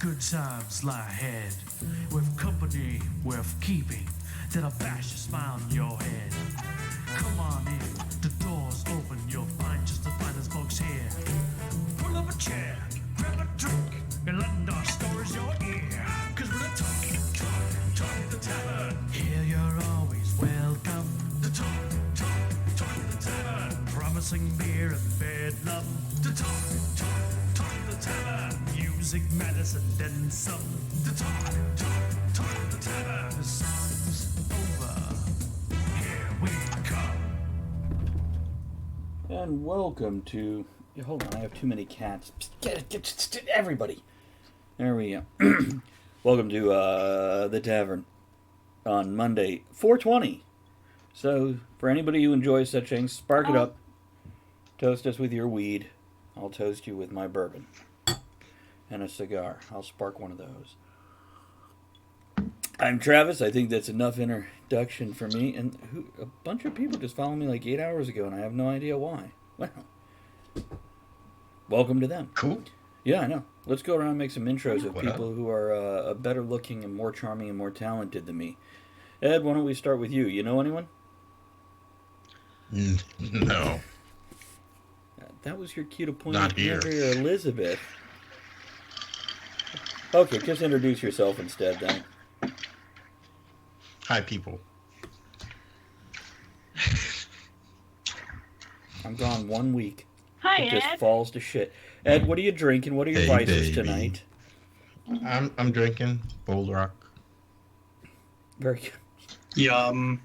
good times lie ahead, with company worth keeping, that'll bash a smile on your head. Come on in, the door's open, you'll find just the finest folks here. Pull up a chair, grab a drink, and lend our stories your ear. Cause we're the talk the tavern. Here you're always welcome. The talk the tavern. Promising beer and bedlam. The talk the tavern. Music, medicine, then some. The talk the tavern. The song's over. Here we come. And welcome to... Hold on, I have too many cats. Get everybody. There we go. Welcome to the Tavern on Monday, 4/20. So, for anybody who enjoys such things, spark it up. Toast us with your weed. I'll toast you with my bourbon. And a cigar. I'll spark one of those. I'm Travis. I think that's enough introduction for me. And a bunch of people just followed me like 8 hours ago, and I have no idea why. Well, welcome to them. Cool. Yeah, I know. Let's go around and make some intros of people who are better looking and more charming and more talented than me. Ed, why don't we start with you? You know anyone? No. That was your cue to point Not at here. Andrea or Elizabeth. Okay, just introduce yourself instead then. Hi, people. I'm gone 1 week. Hi, It just Ed. falls to shit. Ed, what are you drinking? What are your Hey, vices baby. tonight? I'm drinking Bold Rock. Very good. Yum.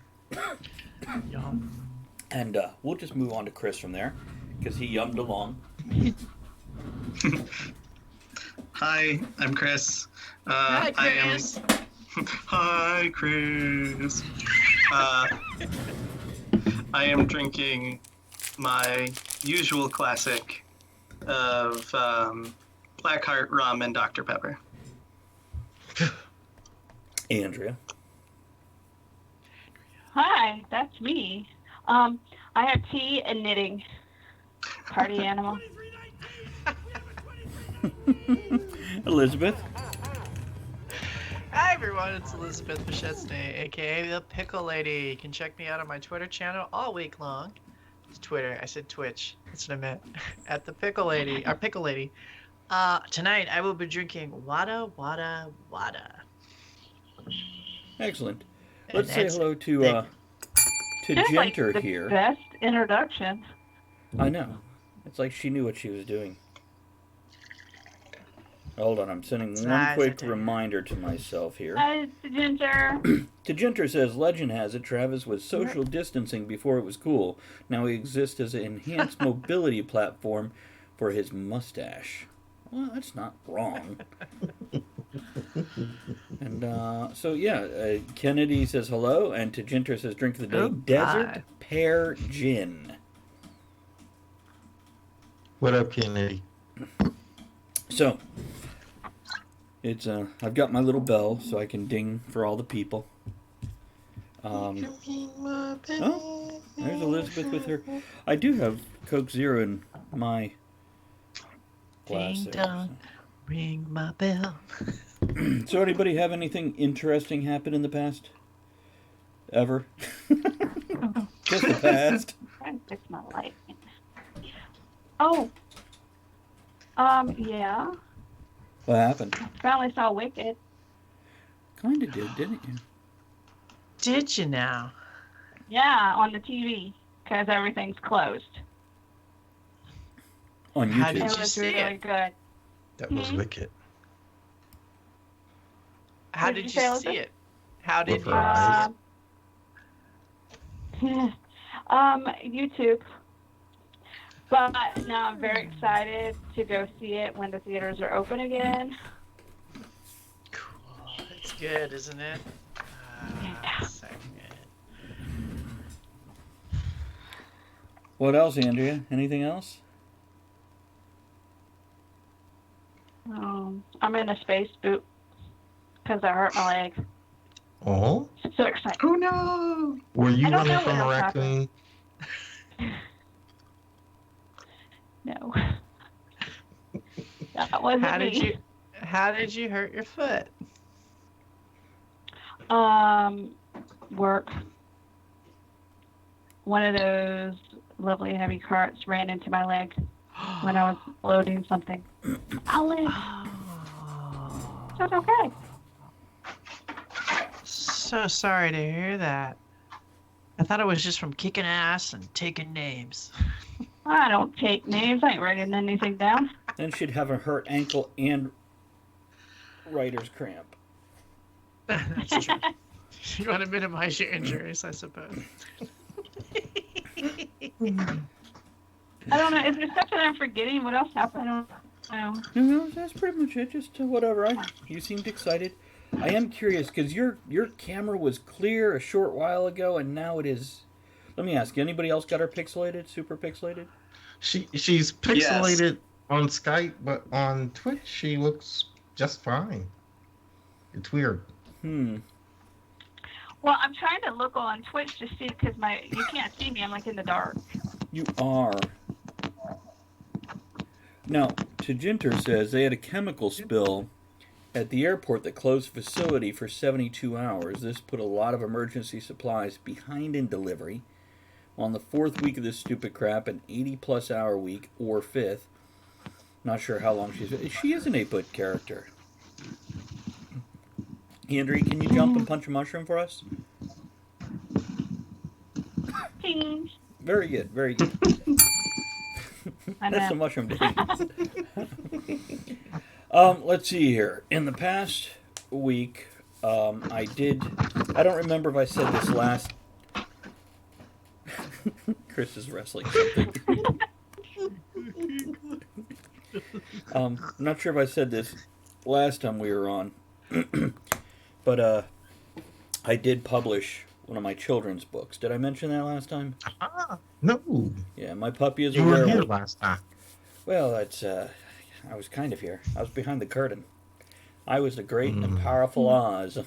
And we'll just move on to Chris from there, because he yummed along. Hi, I'm Chris. Hi, Chris. Hi, Chris. I am drinking my usual classic of Blackheart rum and Dr. Pepper. Andrea. Hi, that's me. I have tea and knitting. Party animal. Elizabeth. Hi everyone, it's Elizabeth Machesney, aka the Pickle Lady. You can check me out on my Twitter channel all week long. It's Twitter, I said Twitch. That's what I meant. At the Pickle Lady, our Pickle Lady. Tonight I will be drinking Wada. Excellent. And Let's say that's- hello to Just like Genter the here. best introduction. I know. It's like she knew what she was doing. Hold on, I'm sending one nice, quick I tell you. reminder to myself here. Hi, Ginger. Genter says, legend has it Travis was social distancing before it was cool. Now he exists as an enhanced mobility platform for his mustache. Well, that's not wrong. And so, yeah, Kennedy says hello, and Genter says, drink of the day, Oh, Desert hi. Pear Gin. What up, Kennedy? So, it's I've got my little bell so I can ding for all the people. Oh, there's Elizabeth with her. I do have Coke Zero in my glass Ding there. dong, ring my bell. So anybody have anything interesting happen in the past? Ever? Just the past? Trying to fix my light. Oh. Yeah. What happened? Finally saw Wicked. Kinda did, didn't you? Did you now? Yeah, on the TV, because everything's closed. On How YouTube. did It you was see really it? good. That was Mhm. wicked. How What did did you you say, see Elizabeth? it? How did With you her eyes. see it? YouTube. But now I'm very excited to go see it when the theaters are open again. Cool. It's good, isn't it? Yeah. So good. What else, Andrea? Anything else? I'm in a space boot because I hurt my leg. Oh? So excited. Oh no! Were you I don't running know from what a else happened. raccoon? No. That wasn't How did me. How did you hurt your foot? Work. One of those lovely heavy carts ran into my leg when I was loading something. I'll live. So it's okay. So sorry to hear that. I thought it was just from kicking ass and taking names. I don't take names. I ain't writing anything down. Then she'd have a hurt ankle and writer's cramp. That's true. You want to minimize your injuries, I suppose. I don't know. Is there something I'm forgetting? What else happened? I don't know. No, that's pretty much it. Just whatever. You seemed excited. I am curious because your camera was clear a short while ago, and now it is. Let me ask you. Anybody else got her pixelated? Super pixelated? She's pixelated on Skype, but on Twitch she looks just fine. It's weird. Well, I'm trying to look on Twitch to see because you can't see me. I'm like in the dark. You are. Now, Tajinter says they had a chemical spill at the airport that closed the facility for 72 hours. This put a lot of emergency supplies behind in delivery. On the 4th week of this stupid crap, an 80-plus hour week, or 5th. Not sure how long she is an 8-bit character. Andrea, can you jump and punch a mushroom for us? Ding. Very good, very good. That's a mushroom dance. Let's see here. In the past week, I don't remember if I said this last. Chris is wrestling something. I'm not sure if I said this last time we were on, but I did publish one of my children's books. Did I mention that last time? No. Yeah, my puppy is a You were werewolf. here last time. Well, that's I was kind of here. I was behind the curtain. I was the great and powerful Oz.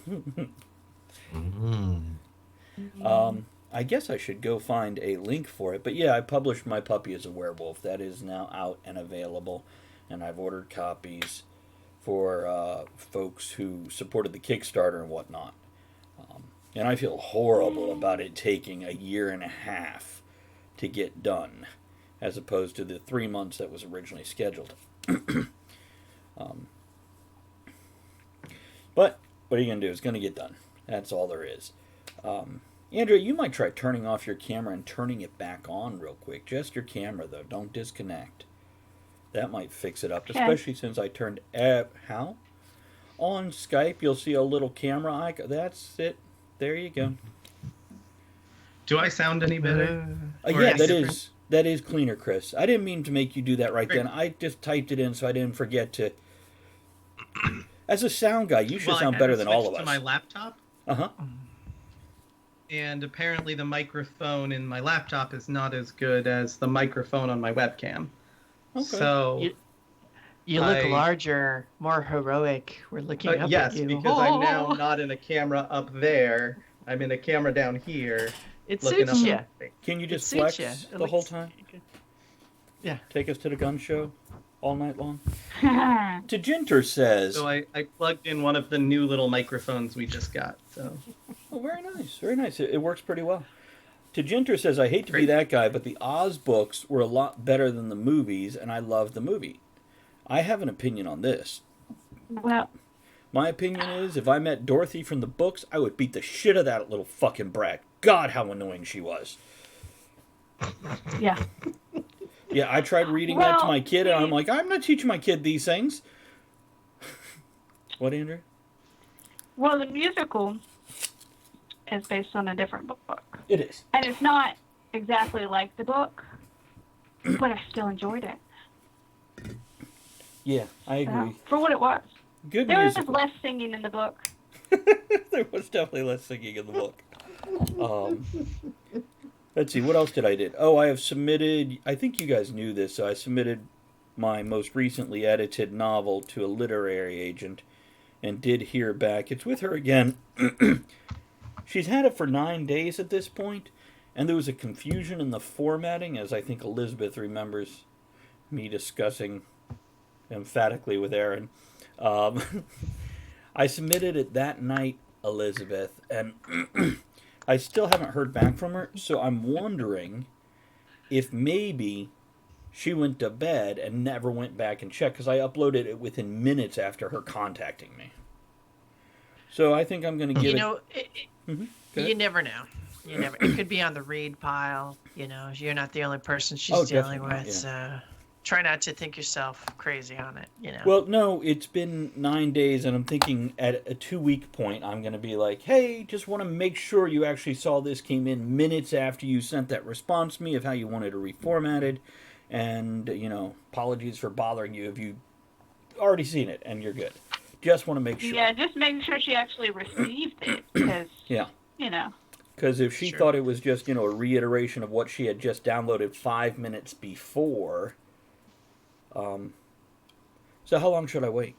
I guess I should go find a link for it. But yeah, I published My Puppy is a Werewolf. That is now out and available. And I've ordered copies for folks who supported the Kickstarter and whatnot. And I feel horrible about it taking a year and a half to get done, as opposed to the 3 months that was originally scheduled. But what are you going to do? It's going to get done. That's all there is. Andrea, you might try turning off your camera and turning it back on real quick. Just your camera, though. Don't disconnect. That might fix it up, especially since I turned... how? On Skype, you'll see a little camera icon. That's it. There you go. Do I sound any better? Yeah, that is cleaner, Chris. I didn't mean to make you do that right then. I just typed it in so I didn't forget to... As a sound guy, you should sound better than all of us. To my laptop, Uh-huh. and apparently the microphone in my laptop is not as good as the microphone on my webcam. Okay. So You look larger, more heroic. We're looking up yes, at you. because I'm now not in a camera up there. I'm in a camera down here. It looking suits up you. at me. Can you just suits flex ya. It the whole looks- time? Yeah. Take us to the gun show all night long? Tajinter says... So I plugged in one of the new little microphones we just got. So Oh, very nice. Very nice. It works pretty well. Tajinter says, I hate to be that guy, but the Oz books were a lot better than the movies, and I loved the movie. I have an opinion on this. Well, My opinion is, if I met Dorothy from the books, I would beat the shit out of that little fucking brat. God, how annoying she was. yeah. Yeah, I tried reading that to Well, my kid, and I'm like, I'm not teaching my kid these things. What, Andrew? Well, the musical is based on a different book. It is. And it's not exactly like the book, but I still enjoyed it. Yeah, I agree. For what it was. Good There was musical. less singing in the book. There was definitely less singing in the book. Let's see, what else did I do? Oh, I have submitted, I think you guys knew this, so I submitted my most recently edited novel to a literary agent and did hear back. It's with her again. She's had it for 9 days at this point, and there was a confusion in the formatting, as I think Elizabeth remembers me discussing emphatically with Aaron. I submitted it that night, Elizabeth, and I still haven't heard back from her, so I'm wondering if maybe she went to bed and never went back and checked, because I uploaded it within minutes after her contacting me. So I think I'm going to give You it... know, Go you ahead. never know. You never. It could be on the read pile. You know, you're not the only person she's Oh, dealing definitely, with. So try not to think yourself crazy on it. You know. Well, no, it's been 9 days, and I'm thinking at a 2-week point, I'm going to be like, hey, just want to make sure you actually saw this came in minutes after you sent that response to me of how you wanted it reformatted. And, apologies for bothering you if you already seen it and you're good. Just want to make sure. Yeah, just making sure she actually received it, because Yeah. Because if she Sure. thought it was just, a reiteration of what she had just downloaded 5 minutes before. So how long should I wait?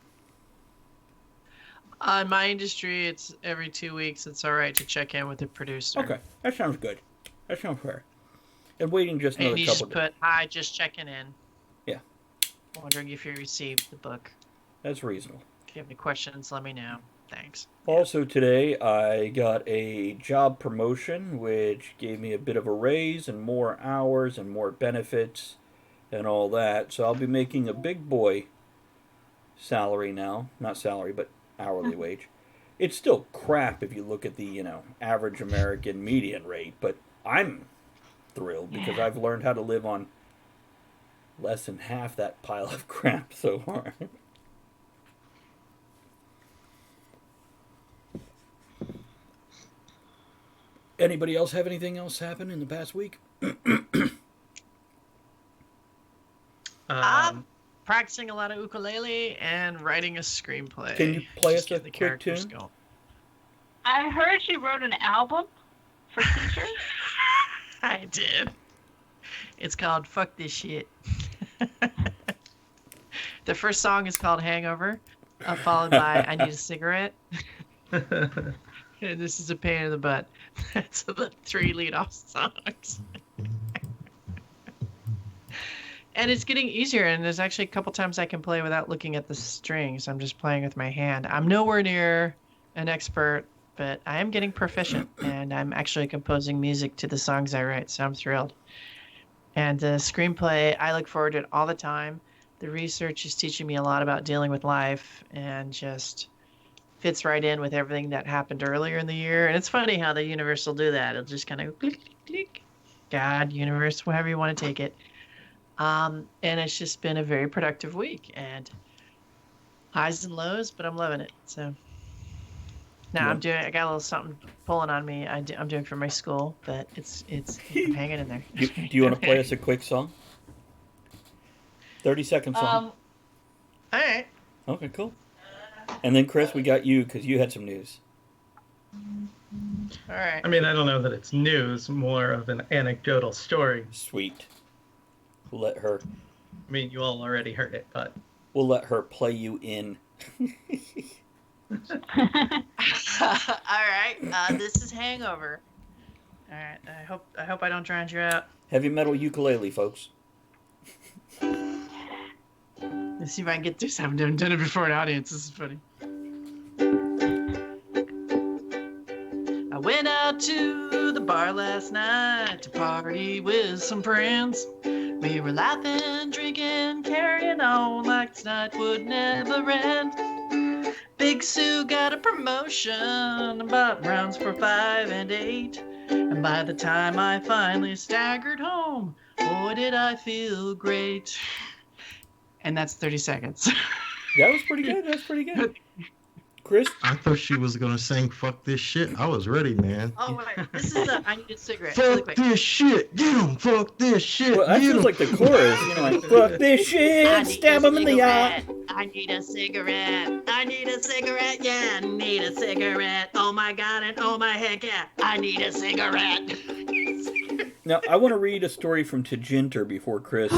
In my industry, it's every 2 weeks. It's all right to check in with the producer. Okay, that sounds good. That sounds fair. And waiting just And another you couple just days. put, hi, just checking in. Yeah. Wondering if you received the book. That's reasonable. If you have any questions, let me know. Thanks. Also today, I got a job promotion, which gave me a bit of a raise and more hours and more benefits and all that. So I'll be making a big boy salary now. Not salary, but hourly wage. It's still crap if you look at the, average American median rate, but I'm thrilled because I've learned how to live on less than half that pile of crap so far. Anybody else have anything else happen in the past week? Practicing a lot of ukulele and writing a screenplay. Can you play Just us a getting the quick characters tune? going. I heard she wrote an album for teachers. I did. It's called Fuck This Shit. The first song is called Hangover, followed by I Need a Cigarette. And this is a pain in the butt. That's the 3 lead-off songs. And it's getting easier, and there's actually a couple times I can play without looking at the strings. I'm just playing with my hand. I'm nowhere near an expert, but I am getting proficient, and I'm actually composing music to the songs I write, so I'm thrilled. And the screenplay, I look forward to it all the time. The research is teaching me a lot about dealing with life, and just fits right in with everything that happened earlier in the year. And it's funny how the universe will do that. It'll just kind of click, click, click. God, universe, however you want to take it. And it's just been a very productive week, and highs and lows, but I'm loving it. So now I got a little something pulling on me. I'm doing for my school, but I'm hanging in there. Do you want to play us a quick song? 30-second song. All right. Okay, cool. And then Chris, we got you because you had some news. All right. I mean, I don't know that it's news, more of an anecdotal story. Sweet. We'll let her. I mean, you all already heard it, but We'll let her play you in. All right. This is Hangover. All right. I hope I don't drown you out. Heavy metal ukulele, folks. Let's see if I can get this. I haven't done it before an audience. This is funny. I went out to the bar last night to party with some friends. We were laughing, drinking, carrying on like this night would never end. Big Sue got a promotion, bought rounds for 5 and 8. And by the time I finally staggered home, boy did I feel great. And that's 30 seconds. That was pretty good. That's pretty good. Chris? I thought she was gonna sing "Fuck This Shit." I was ready, man. Oh, wait. This is the I Need a Cigarette. Really Fuck quick. this shit, get 'em. Fuck this shit, Well, that get feels 'em. like the chorus. Like, fuck this I shit, need stab a him in the eye. cigarette. I need a cigarette. I need a cigarette. Yeah, I need a cigarette. Oh my god, and oh my heck yeah. I need a cigarette. Now, I want to read a story from Tajinter before Chris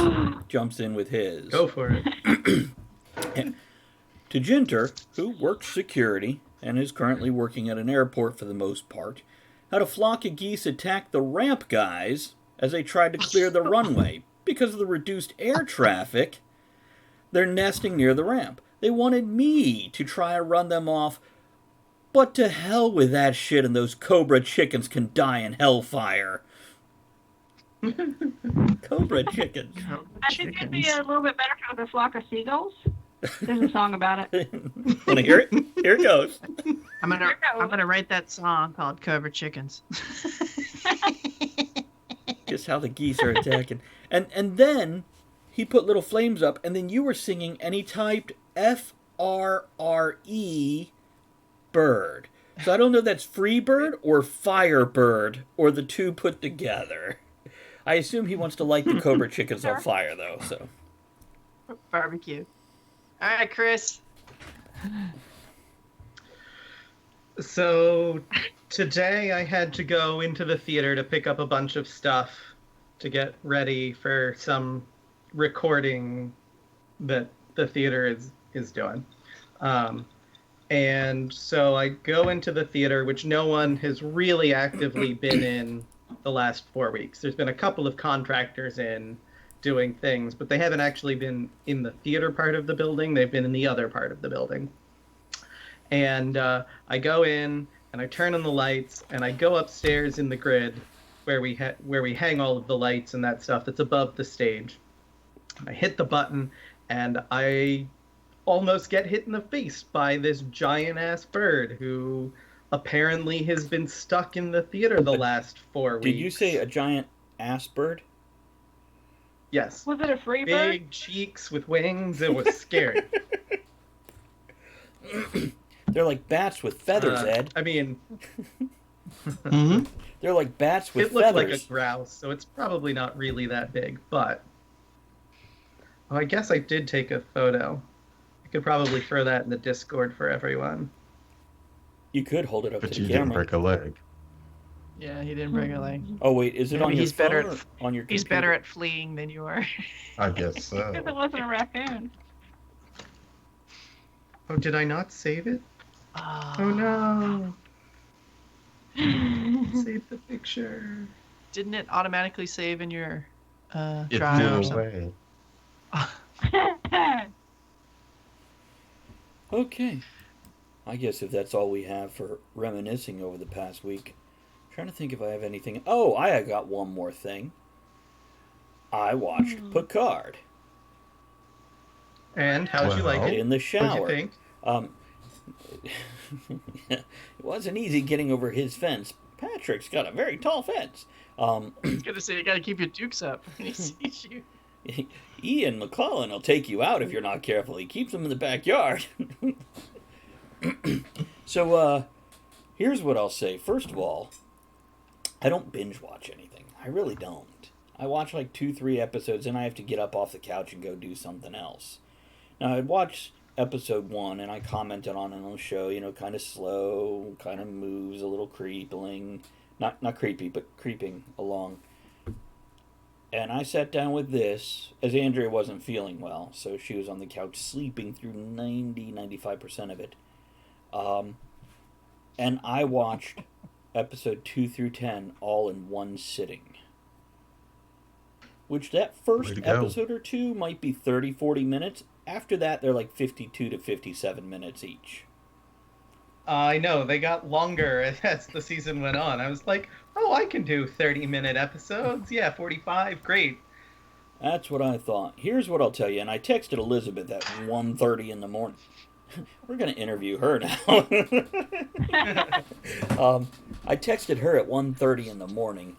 jumps in with his. go for it. Tajinter, who works security and is currently working at an airport for the most part, had a flock of geese attack the ramp guys as they tried to clear the runway. Because of the reduced air traffic, they're nesting near the ramp. They wanted me to try to run them off. But to hell with that shit, and those Cobra chickens can die in hellfire. Cobra chickens. I think it'd be a little bit better if it was a flock of seagulls. There's a song about it. Want to hear it? Here it goes. I'm gonna write that song called Cobra Chickens. Just how the geese are attacking. And then he put little flames up, and then you were singing, and he typed FRRE bird. So I don't know if that's free bird or firebird, or the two put together. I assume he wants to light the Cobra chickens on fire, though. So Barbecue. All right, Chris. So today I had to go into the theater to pick up a bunch of stuff to get ready for some recording that the theater is doing. And so I go into the theater, which no one has really actively been in the last 4 weeks. There's been a couple of contractors in doing things, but they haven't actually been in the theater part of the building. They've been in the other part of the building. And I go in and I turn on the lights and I go upstairs in the grid where we hang all of the lights and that stuff that's above the stage. I hit the button and I almost get hit in the face by this giant ass bird who apparently has been stuck in the theater the last 4 weeks. did you say a giant ass bird? Yes. Was it a free bird? Big cheeks with wings. It was scary. They're like bats with feathers, Ed. I mean, They're like bats with it looked feathers. like a grouse, so it's probably not really that big, but I guess I did take a photo. I could probably throw that in the Discord for everyone. You could hold it up But to you the didn't camera. break a leg. Yeah, he didn't break a leg. Oh wait, is it Maybe on your he's phone better or at- on your He's computer? better at fleeing than you are. I guess so. Because it wasn't a raccoon. Oh, did I not save it? Oh no. Save the picture. Didn't it automatically save in your It drive or flew something? away. Okay. I guess if that's all we have for reminiscing over the past week. Trying to think if I have anything. Oh, I got one more thing. I watched Picard And how'd you like it? in the shower. What'd you think? It wasn't easy getting over his fence. Patrick's got a very tall fence. I was gonna say you gotta keep your dukes up when he sees you. Ian McClellan will take you out if you're not careful. He keeps them in the backyard. So, here's what I'll say. First of all, I don't binge watch anything. I really don't. I watch like 2-3 episodes and I have to get up off the couch and go do something else. Now, I'd watch episode 1 and I commented on it on the show, you know, kind of slow, kind of moves a little creeping. Not creepy, but creeping along. And I sat down with this, as Andrea wasn't feeling well, so she was on the couch sleeping through 95% of it. And I watched episode 2 through 10 all in one sitting. Which that Way first to go. episode or two might be 30-40 minutes. After that, they're like 52 to 57 minutes each. I know, they got longer as the season went on. I was like, oh, I can do 30-minute episodes. Yeah, 45, great. That's what I thought. Here's what I'll tell you, and I texted Elizabeth at 1:30 in the morning. We're going to interview her now. I texted her at 1:30 in the morning,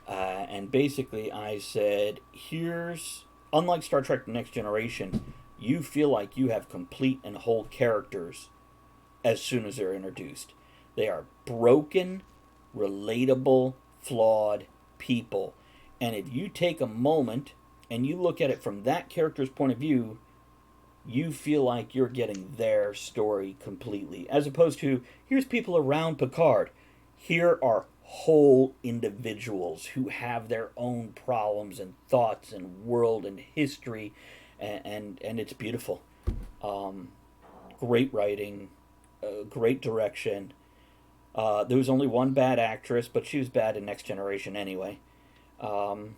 and basically I said, here's, unlike Star Trek The Next Generation, you feel like you have complete and whole characters as soon as they're introduced. They are broken, relatable, flawed people. And if you take a moment and you look at it from that character's point of view, you feel like you're getting their story completely. As opposed to, here's people around Picard. Here are whole individuals who have their own problems and thoughts and world and history. And it's beautiful. Great writing. Great direction. There was only one bad actress, but she was bad in Next Generation anyway. Deanna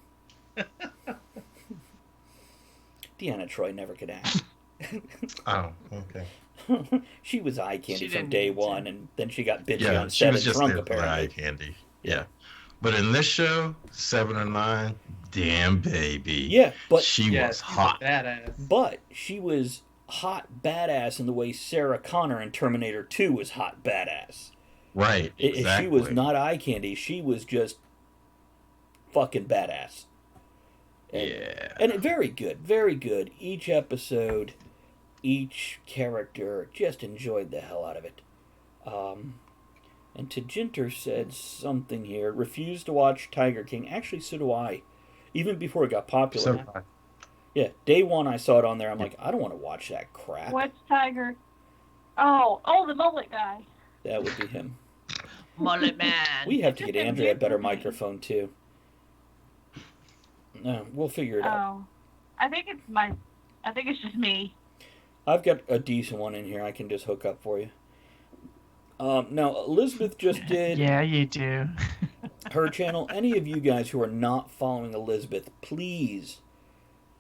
Troi never could act. Oh, okay. She was eye candy She from didn't day need to. one, and then she got bitchy Yeah, on she set was and just drunk, there for the eye apparently. candy. Yeah. But in this show, 7 or 9, damn baby, Yeah, but she Yeah, was she's a hot. badass. she was hot badass in the way Sarah Connor in Terminator 2 was hot badass. Right, She was exactly. not eye candy. She was just fucking badass. And Yeah. very good, very good. Each episode, each character, just enjoyed the hell out of it. Um, and Tajinter said something here. Refused to watch Tiger King. Actually, so do I. Even before it got popular. So, Yeah, day one I saw it on there. I'm yeah. like, I don't want to watch that crap. What's Tiger? Oh, the mullet guy. That would be him. Mullet man. We have to get Andrea a better Beautiful name. microphone too. No, we'll figure it out. Oh, I think it's just me. I've got a decent one in here I can just hook up for you. Now, Elizabeth just did Yeah, you do. her channel. Any of you guys who are not following Elizabeth, please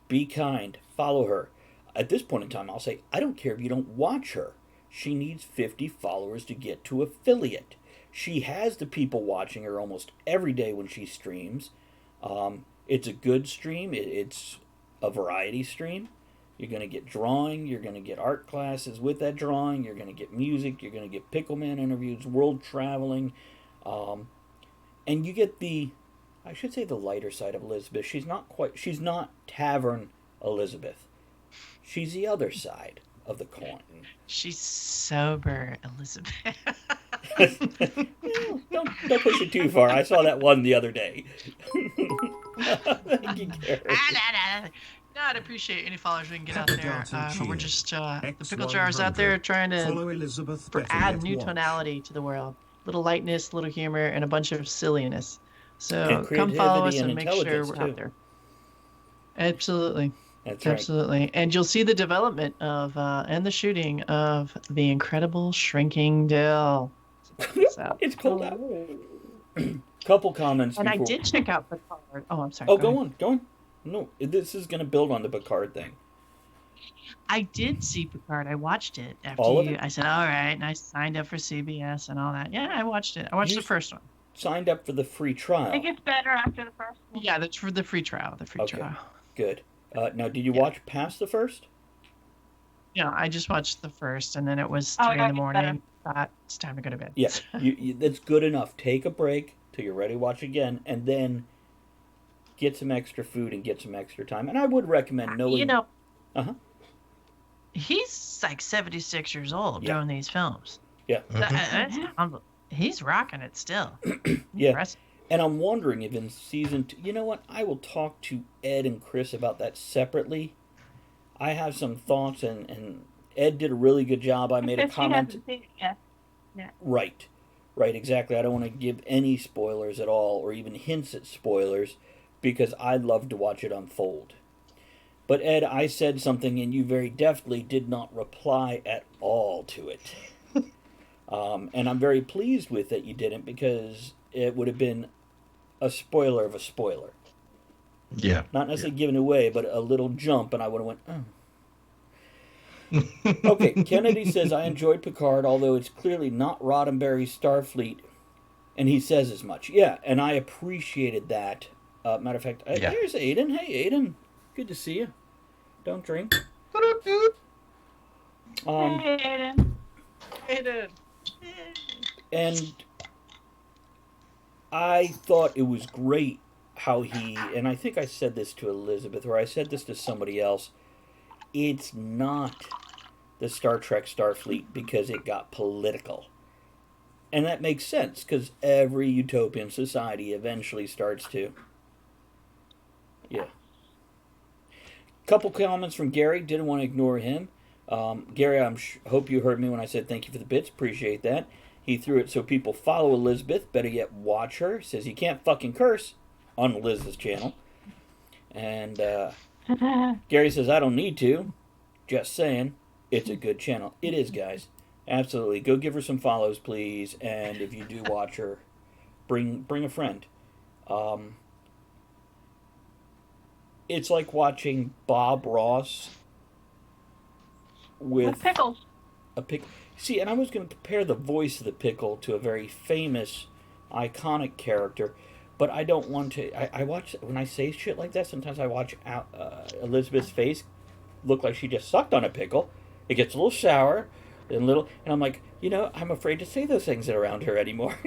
be kind. Follow her. At this point in time, I'll say, I don't care if you don't watch her. She needs 50 followers to get to affiliate. She has the people watching her almost every day when she streams. It's a good stream. It's a variety stream. You're going to get drawing. You're going to get art classes with that drawing. You're going to get music. You're going to get Pickleman interviews, world traveling. And you get I should say the lighter side of Elizabeth. She's not Tavern Elizabeth. She's the other side of the coin. She's sober, Elizabeth. Well, don't push it too far. I saw that one the other day. Thank you, Gary. No, I'd appreciate any followers we can get out Pepper there. dart and We're cheers. just the pickle X100. jars out there trying Follow to Elizabeth better add yet new watch. tonality to the world. Little lightness, little humor, and a bunch of silliness. So And come follow us creativity and and make sure intelligence, we're too. out there. Absolutely. That's right. Absolutely. And you'll see the development of and the shooting of the incredible Shrinking Dill. So, It's cold out. Couple comments and I before. did check out Picard. Oh, I'm sorry. Oh, go go ahead. on. No, this is going to build on the Picard thing. I did see Picard. I watched it after All of you. it? I said, all right, and I signed up for CBS and all that. Yeah, I watched it. I watched You- the first one. Signed up for the free trial. It gets better after the first one. Yeah, that's for the free trial. The free Okay. trial. Good. Now, did you Yeah. watch past the first? Yeah, I just watched the first, and then it was Oh, 3 in yeah, the it's morning. Thought it's time to go to bed. Yeah, that's good enough. Take a break till you're ready to watch again, and then get some extra food and get some extra time. And I would recommend knowing. You know, Uh-huh. he's like 76 years old Yeah. doing these films. Yeah. He's rocking it still. Yeah. Impressive. And I'm wondering if in season 2, you know what? I will talk to Ed and Chris about that separately. I have some thoughts, and Ed did a really good job. I made a Because she comment. hasn't seen it yet. Right, exactly. I don't want to give any spoilers at all, or even hints at spoilers, because I'd love to watch it unfold. But Ed, I said something, and you very deftly did not reply at all to it. And I'm very pleased with that you didn't, because it would have been a spoiler of a spoiler. Yeah. Not necessarily giving away, but a little jump, and I would have went, oh. Okay, Kennedy says, I enjoyed Picard, although it's clearly not Roddenberry's Starfleet, and he says as much. Yeah, and I appreciated that. Matter of fact, Yeah. here's Aiden. Hey, Aiden. Good to see you. Don't drink. What up, dude? Hey, Aiden. And I thought it was great how and I think I said this to Elizabeth, or I said this to somebody else, it's not the Star Trek Starfleet because it got political. And that makes sense, because every utopian society eventually starts to. Yeah. Couple comments from Gary, didn't want to ignore him. Gary, hope you heard me when I said thank you for the bits, appreciate that. He threw it so people follow Elizabeth, better yet watch her. Says you can't fucking curse on Liz's channel. And Gary says I don't need to. Just saying, it's a good channel. It is, guys. Absolutely. Go give her some follows, please. And if you do watch her, bring a friend. It's like watching Bob Ross With pickles. a pickle. See, and I was going to compare the voice of the pickle to a very famous, iconic character, but I don't want to. I watch when I say shit like that. Sometimes I watch Elizabeth's face look like she just sucked on a pickle. It gets a little sour and and I'm like, I'm afraid to say those things around her anymore.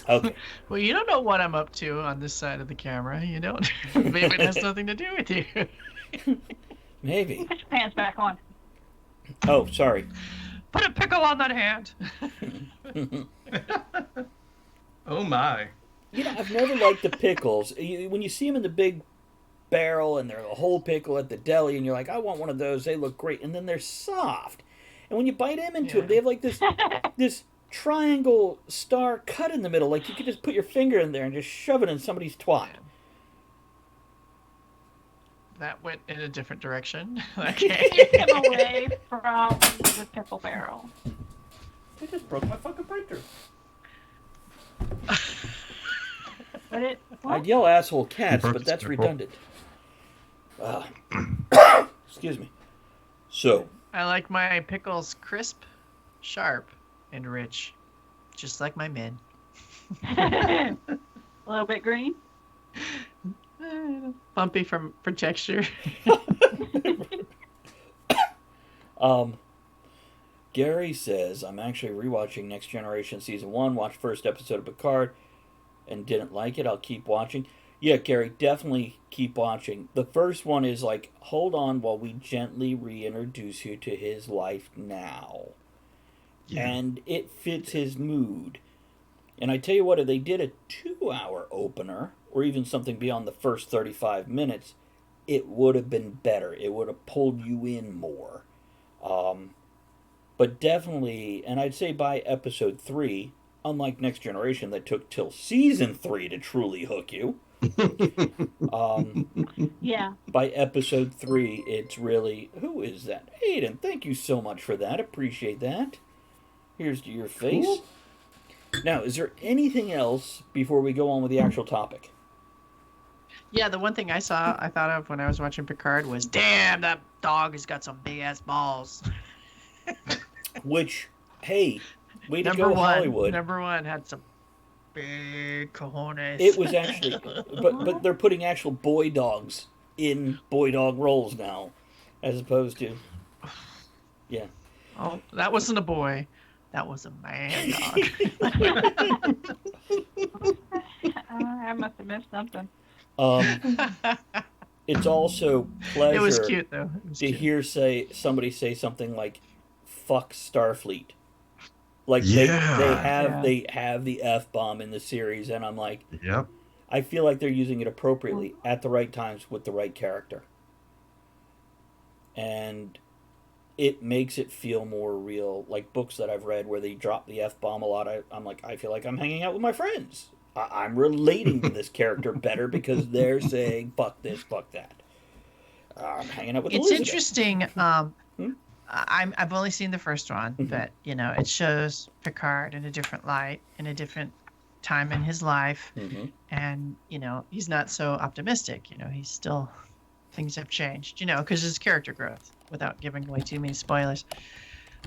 Okay. Well, you don't know what I'm up to on this side of the camera. You don't. Maybe it has nothing to do with you. Maybe. Put your pants back on. Oh, sorry. Put a pickle on that hand. Oh my. I've never liked the pickles. When you see them in the big barrel and they're a whole pickle at the deli, and you're like, I want one of those. They look great, and then they're soft. And when you bite them into them, they have like this triangle star cut in the middle. Like you could just put your finger in there and just shove it in somebody's twat. That went in a different direction. Keep him away from the pickle barrel. I just broke my fucking printer. What? I'd yell asshole cats, broke but his that's pickle. redundant. Excuse me. So, I like my pickles crisp, sharp, and rich. Just like my men. A little bit green. Bumpy for texture. Gary says, I'm actually rewatching Next Generation Season 1, watched first episode of Picard, and didn't like it. I'll keep watching. Yeah, Gary, definitely keep watching. The first one is like, hold on while we gently reintroduce you to his life now. Yeah. And it fits his mood. And I tell you what, if they did a 2-hour opener, or even something beyond the first 35 minutes, it would have been better. It would have pulled you in more. But definitely, and I'd say by episode 3, unlike Next Generation that took till season 3 to truly hook you, Yeah. by episode 3, it's really, who is that? Aiden, thank you so much for that. Appreciate that. Here's to your face. Cool. Now, is there anything else before we go on with the actual topic? Yeah, the one thing I thought of when I was watching Picard was, damn, that dog has got some big ass balls. Which, hey, way to go, Hollywood. Number one had some big cojones. It was actually, but they're putting actual boy dogs in boy dog roles now, as opposed to, yeah. Oh, that wasn't a boy. That was a man dog. I must have missed something. It's also pleasure. It was cute though. Hear somebody say something like "fuck Starfleet," like they have the F-bomb in the series, and I'm like, yep. I feel like they're using it appropriately at the right times with the right character, and it makes it feel more real. Like books that I've read where they drop the F-bomb a lot, I'm like, I feel like I'm hanging out with my friends. I'm relating to this character better because they're saying fuck this, fuck that. I'm hanging out with Elizabeth. It's interesting. I've only seen the first one, but it shows Picard in a different light, in a different time in his life, and he's not so optimistic. He's still, things have changed. Because his character growth, without giving away too many spoilers.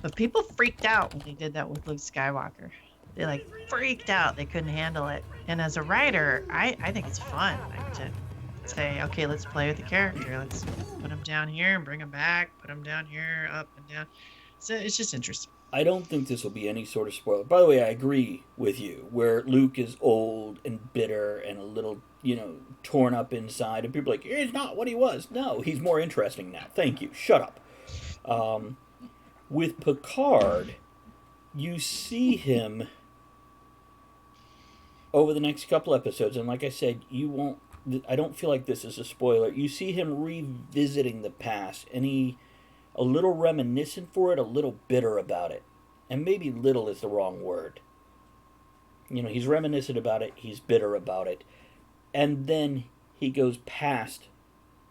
But people freaked out when they did that with Luke Skywalker. They freaked out. They couldn't handle it. And as a writer, I think it's fun to say, okay, let's play with the character. Let's put him down here and bring him back. Put him down here, up and down. So it's just interesting. I don't think this will be any sort of spoiler. By the way, I agree with you, where Luke is old and bitter and a little, torn up inside. And people are like, he's not what he was. No, he's more interesting now. Thank you. Shut up. With Picard, you see him over the next couple episodes, and like I said, I don't feel like this is a spoiler. You see him revisiting the past, and a little reminiscent for it, a little bitter about it. And maybe little is the wrong word. He's reminiscent about it, he's bitter about it. And then he goes past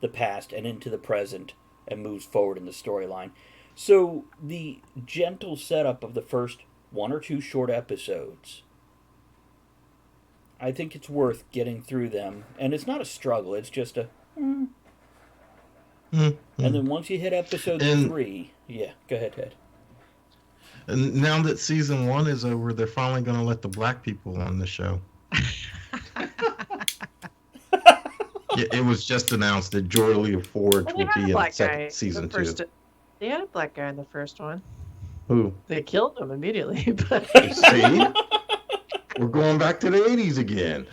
the past and into the present and moves forward in the storyline. So the gentle setup of the first 1 or 2 short episodes, I think it's worth getting through them. And it's not a struggle, it's just Mhm. And then once you hit episode And- 3, yeah, go ahead, Ted. And now that season 1 is over, they're finally going to let the black people on the show. It was just announced that Julia Ford Well, they will had a be in black guy in season the 2. first. They had a black guy in the first one. Who? They killed him immediately, but See? We're going back to the 80s again.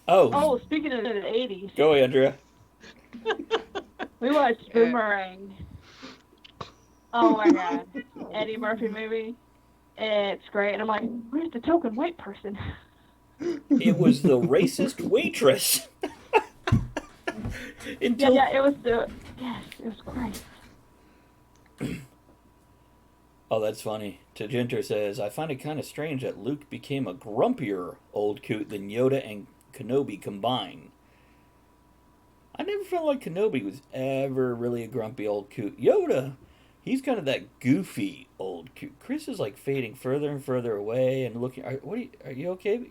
Oh, speaking of the 80s, Go, Andrea. we watched Boomerang. Oh my god. Eddie Murphy movie. It's great. And I'm like, where's the token white person? It was the racist waitress. Until... Yeah, it was yes, it was great. Oh, that's funny. Tajinter says, I find it kind of strange that Luke became a grumpier old coot than Yoda and Kenobi combined. I never felt like Kenobi was ever really a grumpy old coot. Yoda, he's kind of that goofy old coot. Chris is like fading further and further away and looking. Are you okay?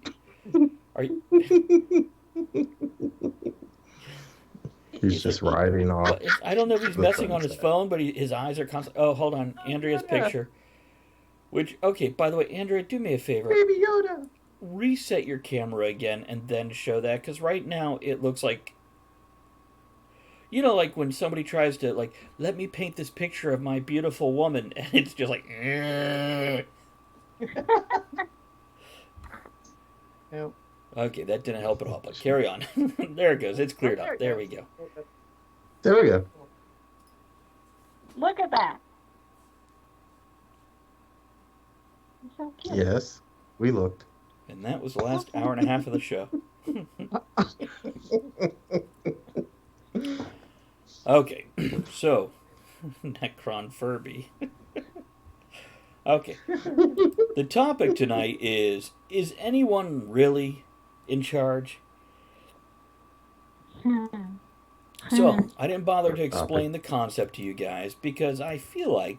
Are you? He's just riding off. Well, I don't know if he's the messing on his sunset. phone, but his eyes are constant. Oh, hold on. Andrea's picture. Which, okay, by the way, Andrea, do me a favor. Baby Yoda. Reset your camera again and then show that, because right now it looks like, you know, like when somebody tries to, like, let me paint this picture of my beautiful woman, and it's just like, Nope. Okay, that didn't help at all, but carry on. There it goes. It's cleared up. There we go. There we go. Look at that. It's so cute. Yes, we looked. And that was the last hour and a half of the show. Okay, so, Necron Furby. Okay. The topic tonight is anyone really in charge? So, I didn't bother to explain the concept to you guys because I feel like,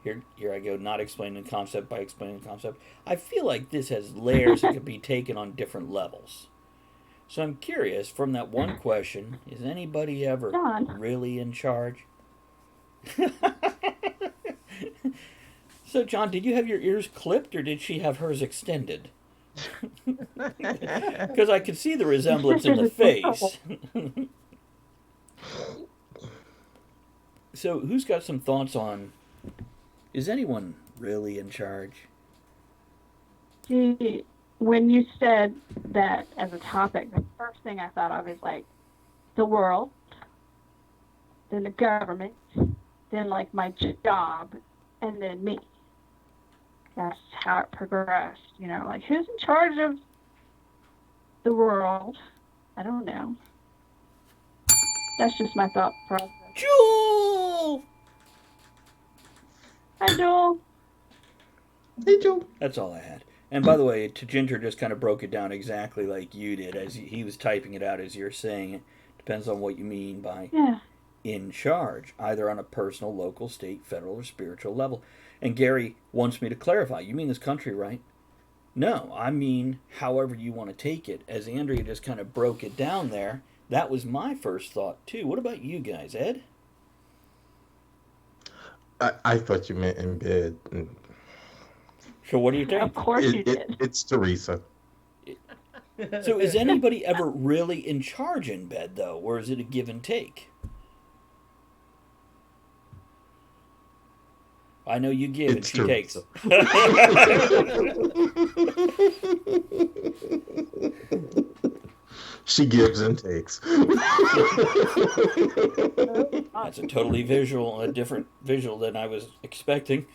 here I go, not explaining the concept by explaining the concept. I feel like this has layers that could be taken on different levels. So I'm curious, from that one question, is anybody ever really in charge? So, John, did you have your ears clipped or did she have hers extended? Because I could see the resemblance in the face. So, who's got some thoughts on, is anyone really in charge? Gee, when you said that as a topic, the first thing I thought of is like the world, then the government, then like my job, and then me. That's how it progressed, you know, like who's in charge of the world? I don't know. That's just my thought process. Jewel! Hi, Joel. Hey, Joe. That's all I had. And by the way, Ginger just kind of broke it down exactly like you did, as he was typing it out as you're saying it. Depends on what you mean by in charge, either on a personal, local, state, federal, or spiritual level. And Gary wants me to clarify. You mean this country, right? No, I mean however you want to take it. As Andrea just kind of broke it down there, that was my first thought, too. What about you guys, Ed? I thought you meant in bed. So what do you think? Of course you did. It's Teresa. So is anybody ever really in charge in bed, though? Or is it a give and take? I know you give and she takes. She gives and takes. That's a totally a different visual than I was expecting.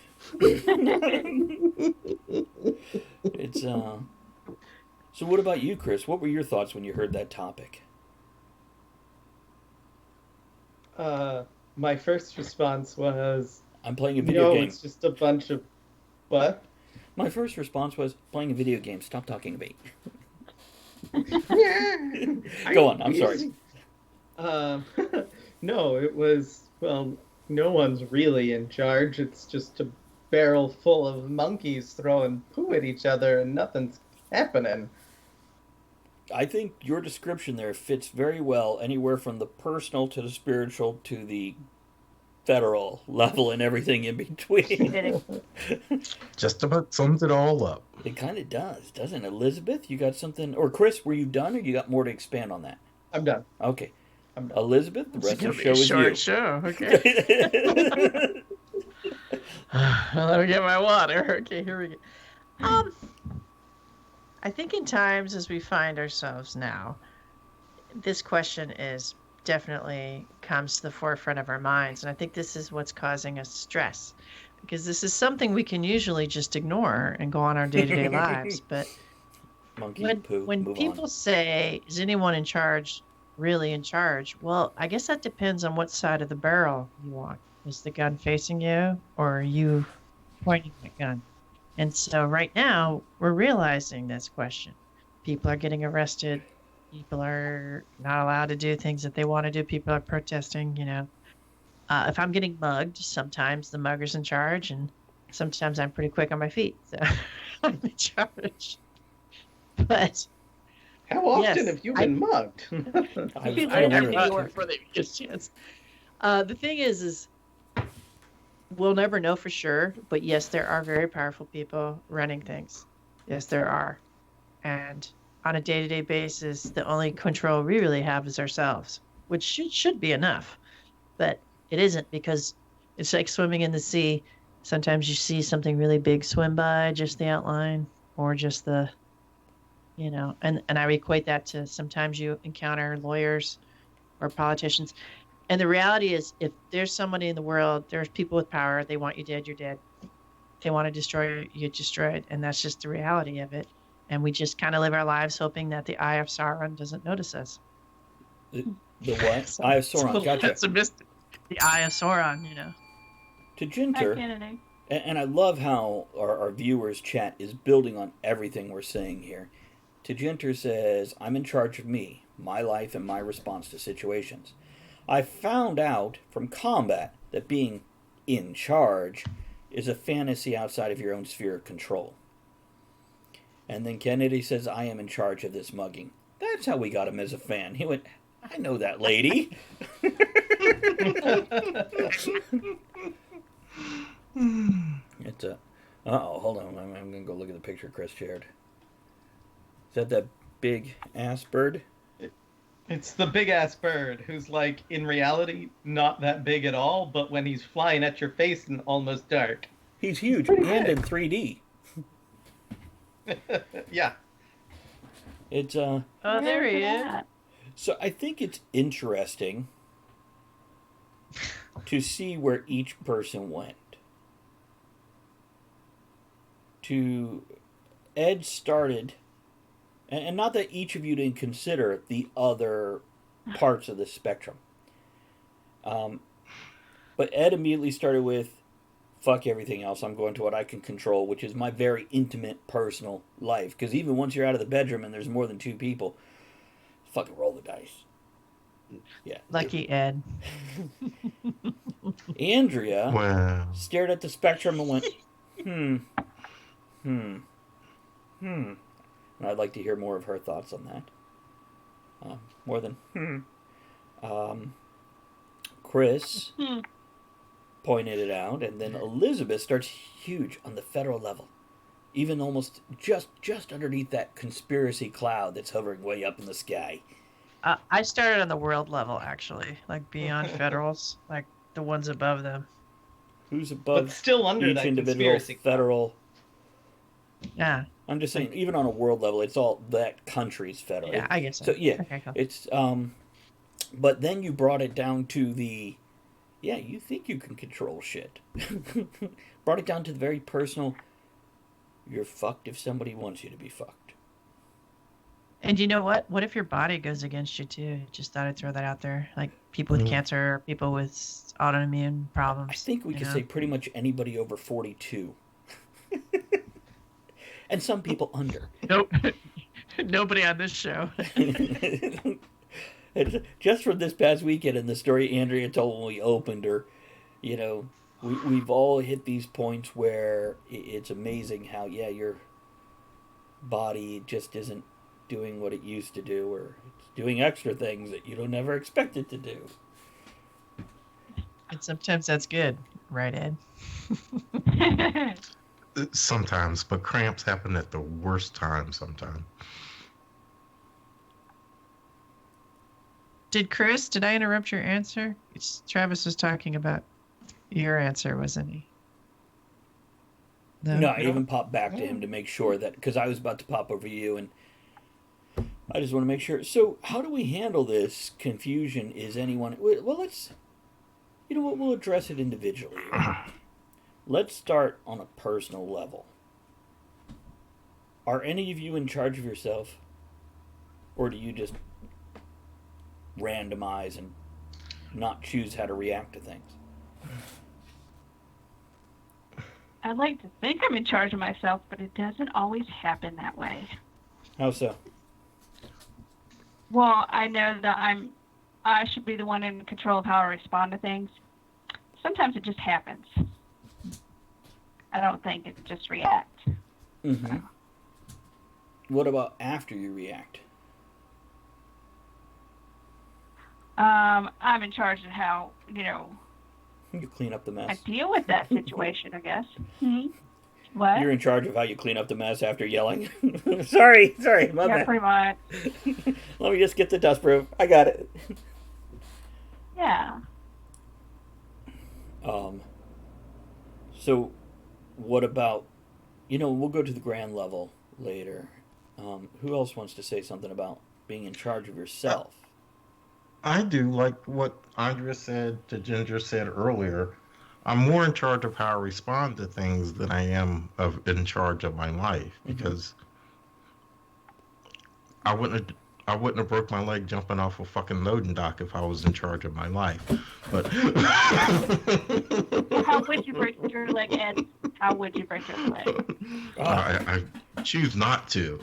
It's So what about you, Chris? What were your thoughts when you heard that topic? My first response was, I'm playing a video game. It's just a bunch of what? My first response was playing a video game. Stop talking about Go on, I'm sorry. No, it was, well, no one's really in charge. It's just a barrel full of monkeys throwing poo at each other and nothing's happening. I think your description there fits very well anywhere from the personal to the spiritual to the federal level and everything in between. Just about sums it all up. It kind of does, doesn't it? Elizabeth, you got something? Or Chris, were you done or you got more to expand on that? I'm done. Okay. I'm done. Elizabeth, the It's rest gonna of the be a show is short you. show. Okay. Let me get my water. Okay, here we go. I think in times as we find ourselves now, this question is definitely comes to the forefront of our minds, and I think this is what's causing us stress, because this is something we can usually just ignore and go on our day-to-day lives. But Monkey poo. when Move people on. say, "Is anyone in charge really in charge?" Well, I guess that depends on what side of the barrel you want. Is the gun facing you, or are you pointing the gun? And so right now, we're realizing this question. People are getting arrested. People are not allowed to do things that they want to do. People are protesting, if I'm getting mugged, sometimes the mugger's in charge, and sometimes I'm pretty quick on my feet. So I'm in charge. But How often yes, have you been mugged? I was people kind are of in wondering New that York too. before they get a chance. The thing is we'll never know for sure, but yes, there are very powerful people running things. Yes, there are. And on a day-to-day basis, the only control we really have is ourselves, which should be enough. But it isn't, because it's like swimming in the sea. Sometimes you see something really big swim by, just the outline, or just and I equate that to sometimes you encounter lawyers or politicians. And the reality is, if there's somebody in the world, there's people with power, they want you dead, you're dead. They want to destroy you, you're destroyed. And that's just the reality of it. And we just kind of live our lives hoping that the Eye of Sauron doesn't notice us. The what? So Eye of it's a Sauron. little Gotcha. pessimistic. The Eye of Sauron, To Hi, Jinter, Kennedy. and I love how our viewers' chat is building on everything we're saying here. Tajinter says, I'm in charge of me, my life, and my response to situations. I found out from combat that being in charge is a fantasy outside of your own sphere of control. And then Kennedy says, I am in charge of this mugging. That's how we got him as a fan. He went, I know that lady. It's a. Uh-oh, hold on. I'm going to go look at the picture Chris shared. Is that big ass bird? It's the big ass bird who's like in reality not that big at all, but when he's flying at your face and almost dark. He's huge pretty and big. in 3D. Yeah. It's Oh, there he is. That. So I think it's interesting to see where each person went. Ed started, and not that each of you didn't consider the other parts of the spectrum. But Ed immediately started with, fuck everything else, I'm going to what I can control, which is my very intimate, personal life. Because even once you're out of the bedroom and there's more than two people, fucking roll the dice. Yeah. Lucky Ed. Andrea Wow. stared at the spectrum and went, And I'd like to hear more of her thoughts on that. More than, Chris pointed it out, and then Elizabeth starts huge on the federal level. Even almost just underneath that conspiracy cloud that's hovering way up in the sky. I started on the world level, actually, like beyond federals, like the ones above them. Who's above But still under each that individual conspiracy cloud. federal? Yeah, I'm just saying, even on a world level, it's all that country's federal. yeah, I guess so. So yeah, Okay, cool. it's but then you brought it down to the, yeah, you think you can control shit. Brought it down to the very personal. You're fucked if somebody wants you to be fucked. And you know what? What if your body goes against you too? Just thought I'd throw that out there. Like people with cancer, people with autoimmune problems. I think we you could know? say pretty much anybody over 42. And some people under. Nope. Nobody on this show. And just from this past weekend and the story Andrea told when we opened her, you know, we've all hit these points where it's amazing how, yeah, your body just isn't doing what it used to do, or it's doing extra things that you don't ever expect it to do. And sometimes that's good, right, Ed? Sometimes, but cramps happen at the worst time sometimes. Did I interrupt your answer? Travis was talking about your answer, wasn't he? No, I even popped back to him to make sure that, because I was about to pop over you, and I just want to make sure. So, how do we handle this confusion? Is anyone. Well, let's. You know what? We'll address it individually. Let's start on a personal level. Are any of you in charge of yourself? Or do you just randomize and not choose how to react to things? I'd like to think I'm in charge of myself, but it doesn't always happen that way. How so? Well, I know that I should be the one in control of how I respond to things. Sometimes it just happens. I don't think it just react. Mm-hmm. What about after you react? I'm in charge of how, You clean up the I mess. deal with that situation, I guess. What? You're in charge of how you clean up the mess after yelling. sorry, my Yeah, bad. pretty much. Let me just get the dust proof. I got it. Yeah. So, what about, we'll go to the grand level later. Who else wants to say something about being in charge of yourself? I do like what Andrea said, to Ginger said earlier. I'm more in charge of how I respond to things than I am in charge of my life, because I wouldn't have broke my leg jumping off a fucking loading dock if I was in charge of my life. But How would you break your leg, Ed? How would you break your leg? I choose not to.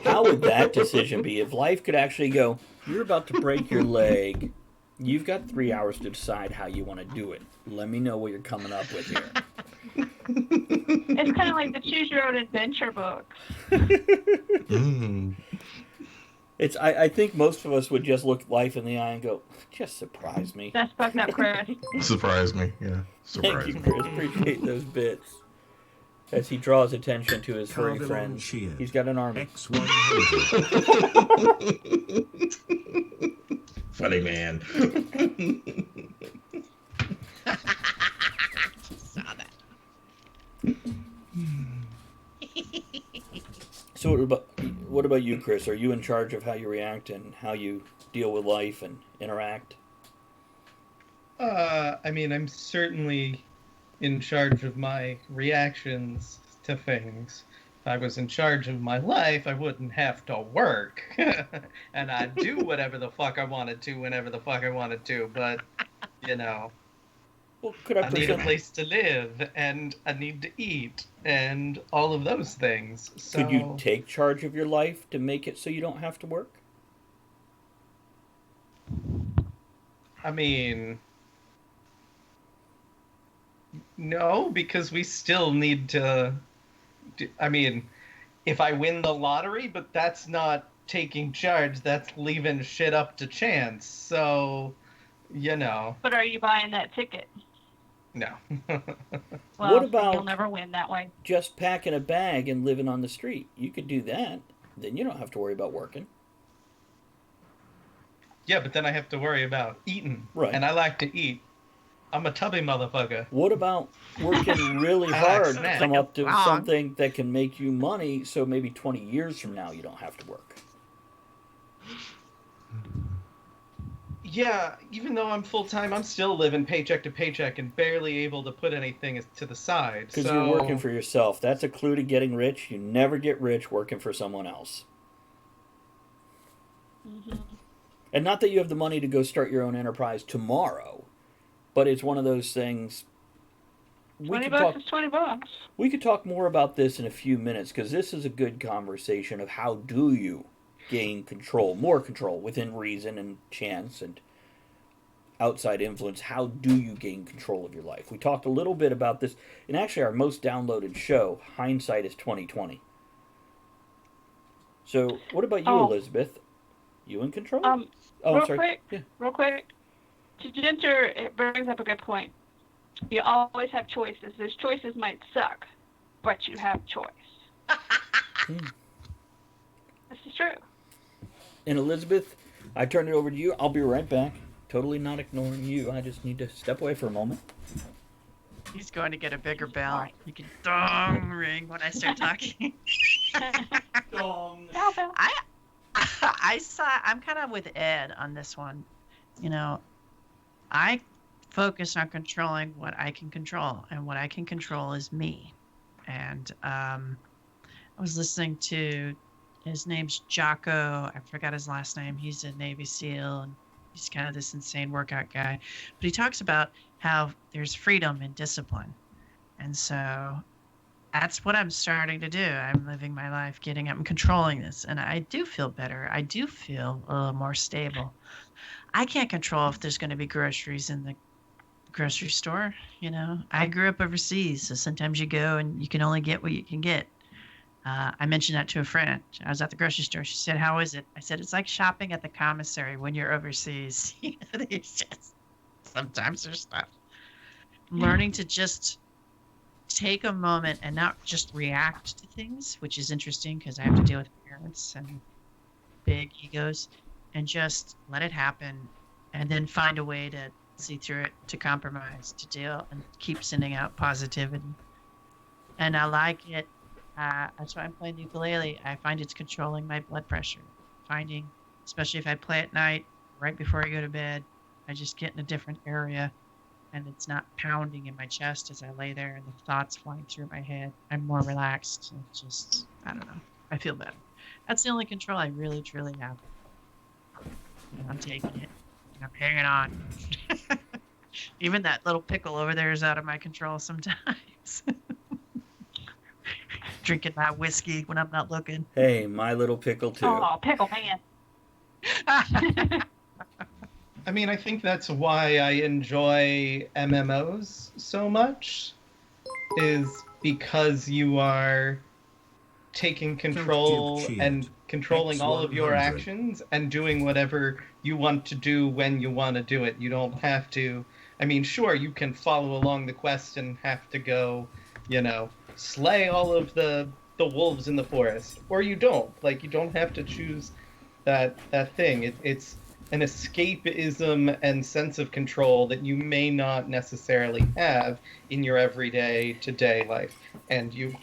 How would that decision be if life could actually go, you're about to break your leg, you've got 3 hours to decide how you want to do it. Let me know what you're coming up with here. It's kind of like the Choose Your Own Adventure books. I think most of us would just look life in the eye and go, just surprise me. That's fucked up, Chris. Surprise me, yeah. Thank you, Chris. Appreciate those bits. As he draws attention to his furry friends. He's got an army. Funny man. Saw that. So what about you, Chris? Are you in charge of how you react and how you deal with life and interact? I'm certainly in charge of my reactions to things. If I was in charge of my life, I wouldn't have to work. And I'd do whatever the fuck I wanted to, whenever the fuck I wanted to, but, Well, could I need a present? place to live, and I need to eat, and all of those things. So, Could you take charge of your life to make it so you don't have to work? No, because we still need to... if I win the lottery, but that's not taking charge, that's leaving shit up to chance, so, But are you buying that ticket? no. Well, What about- you'll never win that way. Just packing a bag and living on the street. You could do that. Then you don't have to worry about working. Yeah, but then I have to worry about eating. Right. And I like to eat. I'm a tubby motherfucker. What about working really I like hard to snacks. come up to Wrong. something that can make you money so maybe 20 years from now you don't have to work? Yeah, even though I'm full-time, I'm still living paycheck to paycheck and barely able to put anything to the side. Because So, you're working for yourself. That's a clue to getting rich. You never get rich working for someone else. And not that you have the money to go start your own enterprise tomorrow, but it's one of those things. $20 is $20. We could talk more about this in a few minutes because this is a good conversation of how do you gain control, more control within reason and chance and outside influence. How do you gain control of your life? We talked a little bit about this in actually our most downloaded show, Hindsight is 2020. So, what about you, Oh. Elizabeth? You in control? Um, Oh, I'm real sorry. quick, Yeah. real quick. To Ginger, it brings up a good point. You always have choices. Those choices might suck, but you have choice. This is true. And Elizabeth, I turn it over to you. I'll be right back. Totally not ignoring you. I just need to step away for a moment. He's going to get a bigger bell. You can dong ring when I start talking. Dong. Cowbell. I'm kind of with Ed on this one. You know, I focus on controlling what I can control, and what I can control is me. And I was listening to, his name's Jocko. I forgot his last name. He's a Navy SEAL, and he's kind of this insane workout guy. But he talks about how there's freedom in discipline. And so that's what I'm starting to do. I'm living my life, getting up and controlling this. And I do feel better. I do feel a little more stable. I can't control if there's going to be groceries in the grocery store. You know, I grew up overseas, so sometimes you go and you can only get what you can get. I mentioned that to a friend. I was at the grocery store. She said, "How is it?" I said, "It's like shopping at the commissary when you're overseas." You know, there's just sometimes there's stuff. Learning to just take a moment and not just react to things, which is interesting because I have to deal with parents and big egos, and just let it happen, and then find a way to see through it, to compromise, to deal, and keep sending out positivity. And I like it. That's why I'm playing the ukulele. I find it's controlling my blood pressure. Finding, especially if I play at night, right before I go to bed, I just get in a different area, and it's not pounding in my chest as I lay there and the thoughts flying through my head. I'm more relaxed. And just, I don't know. I feel better. That's the only control I really, truly have. And I'm taking it. And I'm hanging on. Even that little pickle over there is out of my control sometimes. Drinking my whiskey when I'm not looking. Hey, my little pickle too. Oh, pickle man. I mean, I think that's why I enjoy MMOs so much, is because you are taking control cheat. and controlling all of your X100. actions and doing whatever you want to do when you want to do it. You don't have to. I mean, sure, you can follow along the quest and have to go, slay all of the wolves in the forest, or you don't. Like, you don't have to choose that thing. It's an escapism and sense of control that you may not necessarily have in your everyday to-day life. And you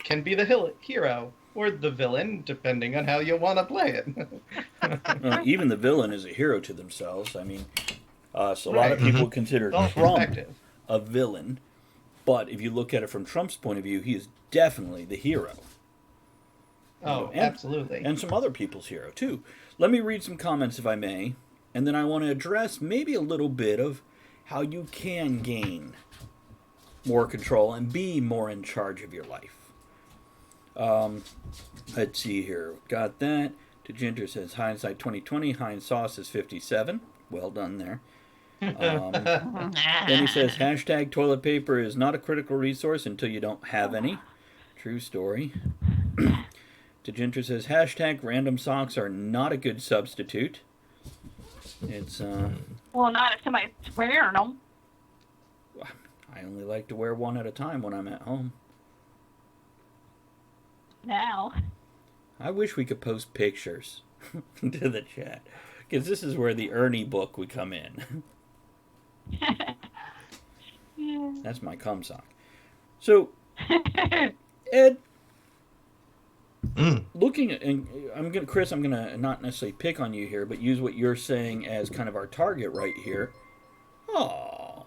can be the hero or the villain, depending on how you want to play it. Even the villain is a hero to themselves. I mean, so a lot Right. of people consider It's all Trump perspective. a villain, but if you look at it from Trump's point of view, he is definitely the hero. Oh, And- absolutely. And some other people's hero, too. Let me read some comments, if I may, and then I want to address maybe a little bit of how you can gain more control and be more in charge of your life. Let's see here. Got that. Ginger says, hindsight 2020, Heinz sauce is 57. Well done there. Then he says, hashtag toilet paper is not a critical resource until you don't have any. True story. Ginger says, hashtag random socks are not a good substitute. It's, Well, not if somebody's wearing them. I only like to wear one at a time when I'm at home. Now. I wish we could post pictures to the chat, because this is where the Ernie book would come in. That's my cum sock. So, Ed, looking at, and Chris, I'm gonna not necessarily pick on you here, but use what you're saying as kind of our target right here. Oh,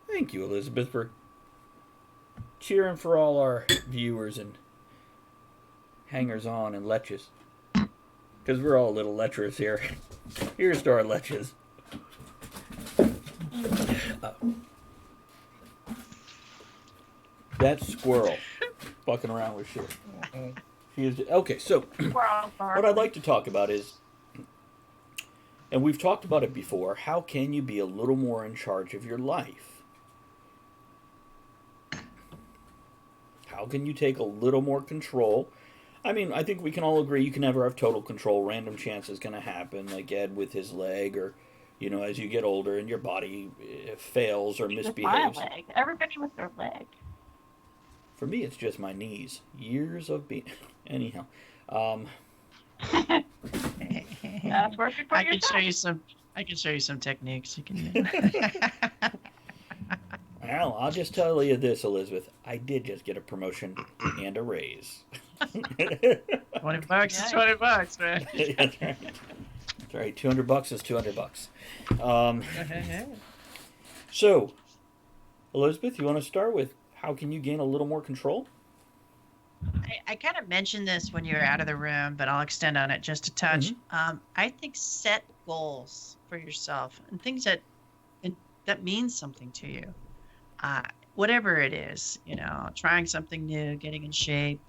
thank you, Elizabeth, for cheering for all our viewers and hangers-on and leches. Because we're all little lecherous here. Here's to our leches. That squirrel fucking around with shit. She is, okay, so what I'd like to talk about is, and we've talked about it before, how can you be a little more in charge of your life? How can you take a little more control I mean, I think we can all agree you can never have total control. Random chance is going to happen, like Ed with his leg, or, as you get older and your body fails or With my misbehaves. leg. Everybody with their leg. For me, it's just my knees. Years of being. Anyhow. Um, That's working for I can yourself. show you some. I can show you some techniques you can use. Well, I'll just tell you this, Elizabeth. I did just get a promotion and a raise. $20 is $20, man. That's right. That's right. $200 is $200. So, Elizabeth, you want to start with how can you gain a little more control? I kind of mentioned this when you were out of the room, but I'll extend on it just a touch. I think set goals for yourself and things that means something to you. Whatever it is, trying something new, getting in shape,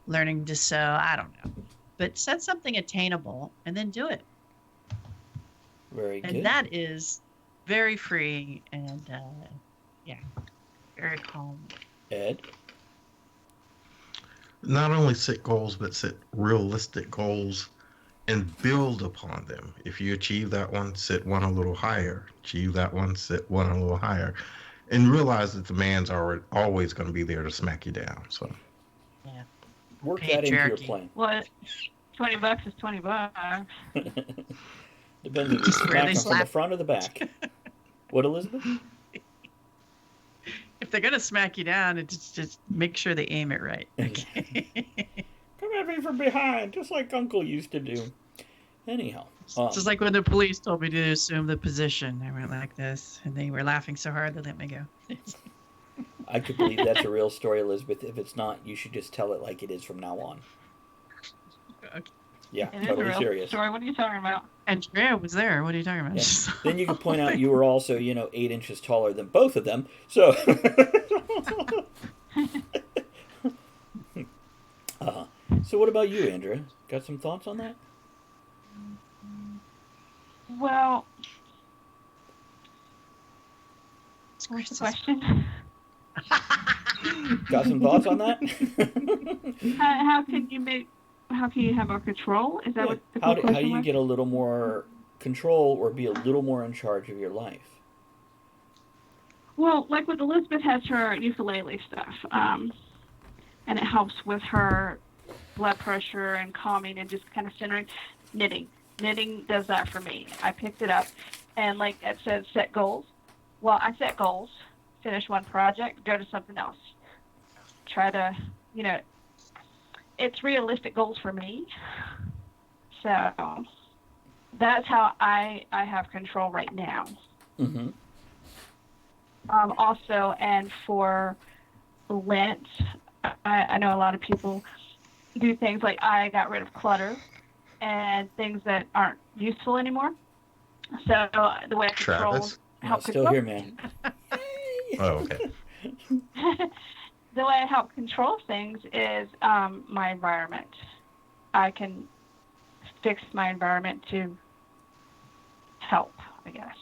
learning to sew, I don't know. But set something attainable and then do it. Very good. And that is very freeing and, very calm. Ed? Not only set goals, but set realistic goals and build upon them. If you achieve that one, set one a little higher. Achieve that one, set one a little higher. And realize that the man's always going to be there to smack you down. So, Yeah. Work that into your Patriarchy. plan. What? $20 is $20. Depends if you Just where smack they them from the slap. front or the back. What, Elizabeth? If they're gonna smack you down, it's just make sure they aim it right. Okay. Come at me from behind, just like Uncle used to do. Anyhow. Just like when the police told me to assume the position, I went like this, and they were laughing so hard they let me go. I could believe that's a real story, Elizabeth. If it's not, you should just tell it like it is from now on. Okay. Yeah, It is a totally real serious. story. What are you talking about? Andrea was there. What are you talking about? Yeah. Then you could point out you were also, 8 inches taller than both of them. So, so what about you, Andrea? Got some thoughts on that? Well, It's what's the Chris's- question? Got some thoughts on that? How can you have more control? Is that Yeah. what the How do question you was? get a little more control or be a little more in charge of your life? Well, like with Elizabeth has her ukulele stuff, and it helps with her blood pressure and calming and just kind of centering. Knitting does that for me. I picked it up, and like it says, set goals. Well, I set goals, finish one project, go to something else. Try to, it's realistic goals for me. So that's how I have control right now. Mm-hmm. Also, and for Lent, I know a lot of people do things like I got rid of clutter and things that aren't useful anymore. So the way I control, Travis? help Still control, here, man. Oh, okay. the way I help control things is my environment. I can fix my environment to help, I guess.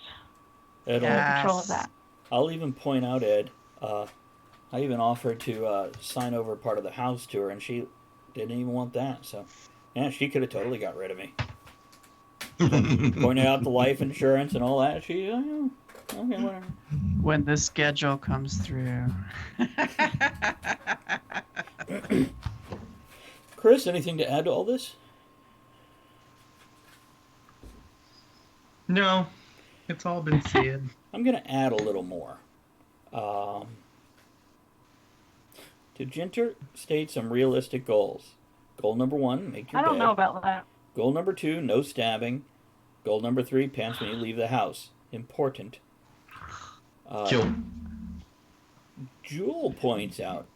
Ed, Yeah. Control of that. I'll even point out, Ed, I even offered to sign over part of the house to her, and she didn't even want that. So, yeah, she could have totally got rid of me. Pointed out the life insurance and all that. She, okay, whatever. When the schedule comes through. Chris, anything to add to all this? No, it's all been said. I'm going to add a little more. To Ginter state some realistic goals. Goal number 1, make your I don't bed. know about that. Goal number 2, no stabbing. Goal number 3, pants when you leave the house. Important. Kill. Jewel points out,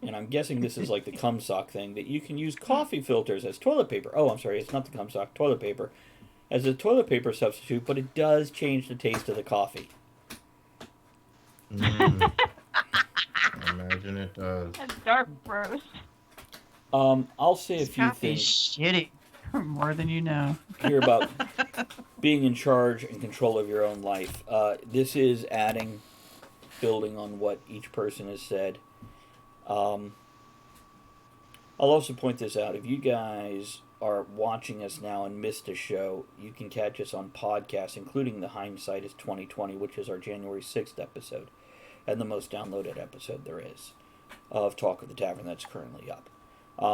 and I'm guessing this is like the cum sock thing, that you can use coffee filters as toilet paper. Oh, I'm sorry, it's not the cum sock, toilet paper. As a toilet paper substitute, but it does change the taste of the coffee. I imagine it does. That's dark roast. I'll say a few Coffee things shitty. More than you know. here about being in charge and control of your own life. This is building on what each person has said. I'll I'll also point this out. If you guys are watching us now and missed a show, you can catch us on podcasts, including the Hindsight is 2020, which is our January 6th episode, and the most downloaded episode there is of Talk of the Tavern that's currently up.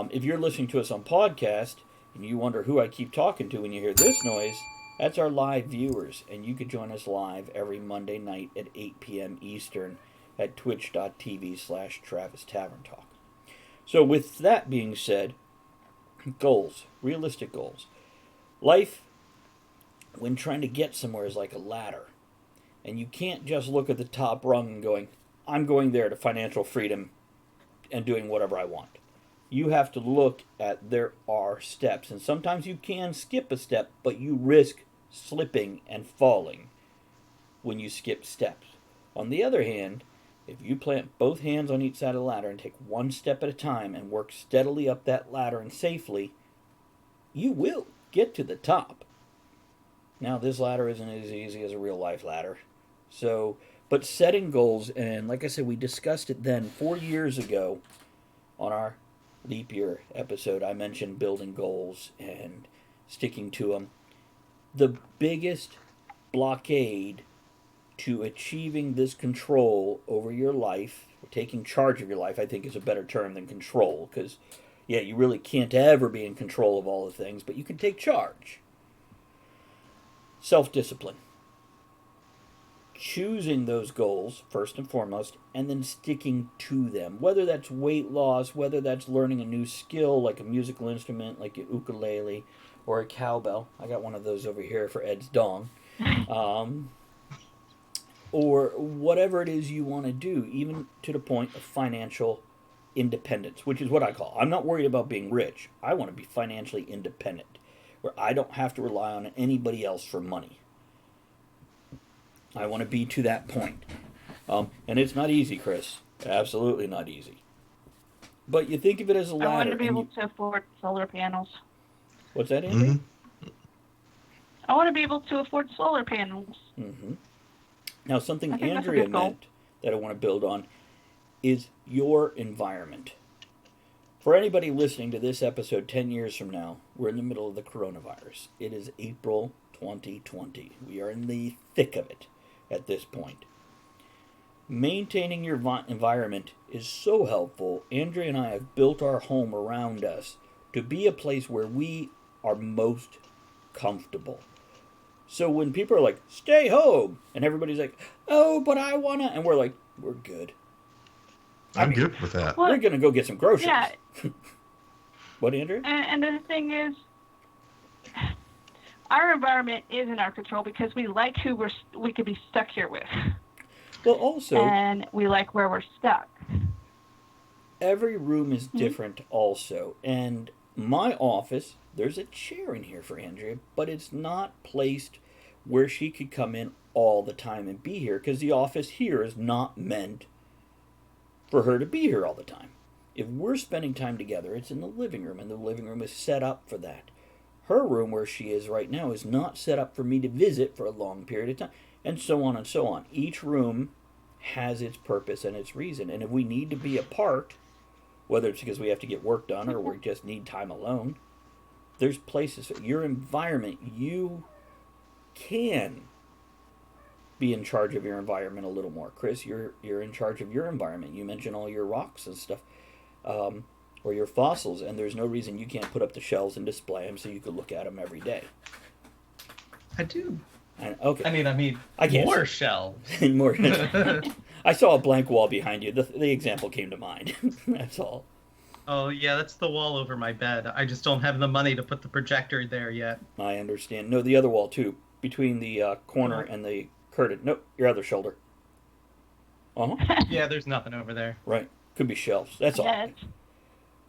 If you're listening to us on podcast and you wonder who I keep talking to when you hear this noise, that's our live viewers, and you can join us live every Monday night at 8 p.m. Eastern at twitch.tv/Travis Tavern Talk. So with that being said, goals, realistic goals. Life, when trying to get somewhere, is like a ladder. And you can't just look at the top rung and going, I'm going there to financial freedom and doing whatever I want. You have to look at there are steps. And sometimes you can skip a step, but you risk slipping and falling when you skip steps. On the other hand, if you plant both hands on each side of the ladder and take one step at a time and work steadily up that ladder and safely, you will get to the top. Now, this ladder isn't as easy as a real life ladder. So, but setting goals, and like I said, we discussed it then 4 years ago on our leap year episode. I mentioned building goals and sticking to them. The biggest blockade to achieving this control over your life, taking charge of your life, I think is a better term than control, because, yeah, you really can't ever be in control of all the things, but you can take charge. Self-discipline. Choosing those goals, first and foremost, and then sticking to them. Whether that's weight loss, whether that's learning a new skill, like a musical instrument, like a ukulele, or a cowbell. I got one of those over here for Ed's dong. Or whatever it is you want to do, even to the point of financial independence, which is what I call. I'm not worried about being rich. I want to be financially independent, where I don't have to rely on anybody else for money. I want to be to that point. And it's not easy, Chris. Absolutely not easy. But you think of it as a ladder. I want to be able to afford solar panels. What's that, Andrew? Mm-hmm. I want to be able to afford solar panels. Mm-hmm. Now, something I think that's a Andrea good goal. meant that I want to build on is your environment. For anybody listening to this episode 10 years from now, we're in the middle of the coronavirus. It is April 2020. We are in the thick of it at this point. Maintaining your environment is so helpful. Andrea and I have built our home around us to be a place where we are most comfortable. So when people are like, stay home, and everybody's like, oh, but I want to, and we're like, we're good. I'm good with that. We're going to go get some groceries. Yeah. What, Andrew? And the thing is, our environment is in our control because we like who we could be stuck here with. Well, also, and we like where we're stuck. Every room is different also. And my office, there's a chair in here for Andrea, but it's not placed where she could come in all the time and be here, because the office here is not meant for her to be here all the time. If we're spending time together, it's in the living room, and the living room is set up for that. Her room, where she is right now, is not set up for me to visit for a long period of time, and so on and so on. Each room has its purpose and its reason, and if we need to be apart, whether it's because we have to get work done or we just need time alone, there's places. Your environment, you can be in charge of your environment a little more. Chris, you're in charge of your environment. You mentioned all your rocks and stuff, or your fossils, and there's no reason you can't put up the shelves and display them so you could look at them every day. I do. Okay. I mean, I can't more see. shelves. More. I saw a blank wall behind you. The example came to mind. That's all. Oh, yeah, that's the wall over my bed. I just don't have the money to put the projector there yet. I understand. No, the other wall, too. Between the corner and the curtain. Nope, your other shoulder. Uh-huh. Yeah, there's nothing over there. Right. Could be shelves. That's all. Yes.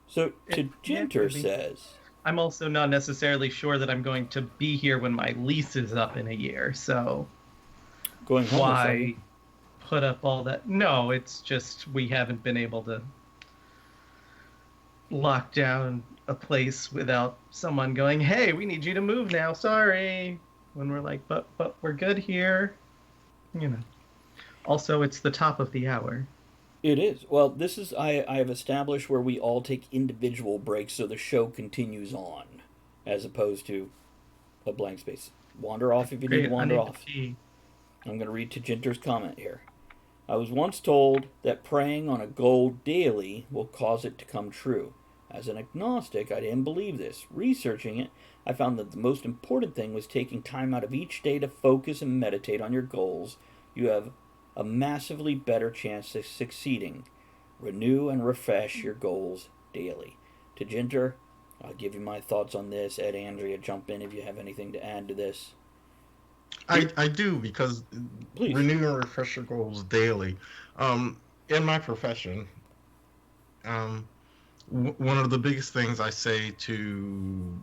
So, Jinter could be. says... I'm also not necessarily sure that I'm going to be here when my lease is up in a year, so... Going home why put up all that? No, it's just we haven't been able to lock down a place without someone going, hey, we need you to move now, sorry. When we're like, but we're good here. You know. Also, it's the top of the hour. It is. Well, this is I have established where we all take individual breaks so the show continues on, as opposed to a blank space. Wander off if you need to Great. I wander need off. to pee. I'm going to read Tajinter's comment here. I was once told that praying on a goal daily will cause it to come true. As an agnostic, I didn't believe this. Researching it, I found that the most important thing was taking time out of each day to focus and meditate on your goals. You have a massively better chance of succeeding. Renew and refresh your goals daily. Tajinter, I'll give you my thoughts on this. Ed, Andrea, jump in if you have anything to add to this. I do because Please. renew and refresh your goals daily. In my profession, um, one of the biggest things I say to,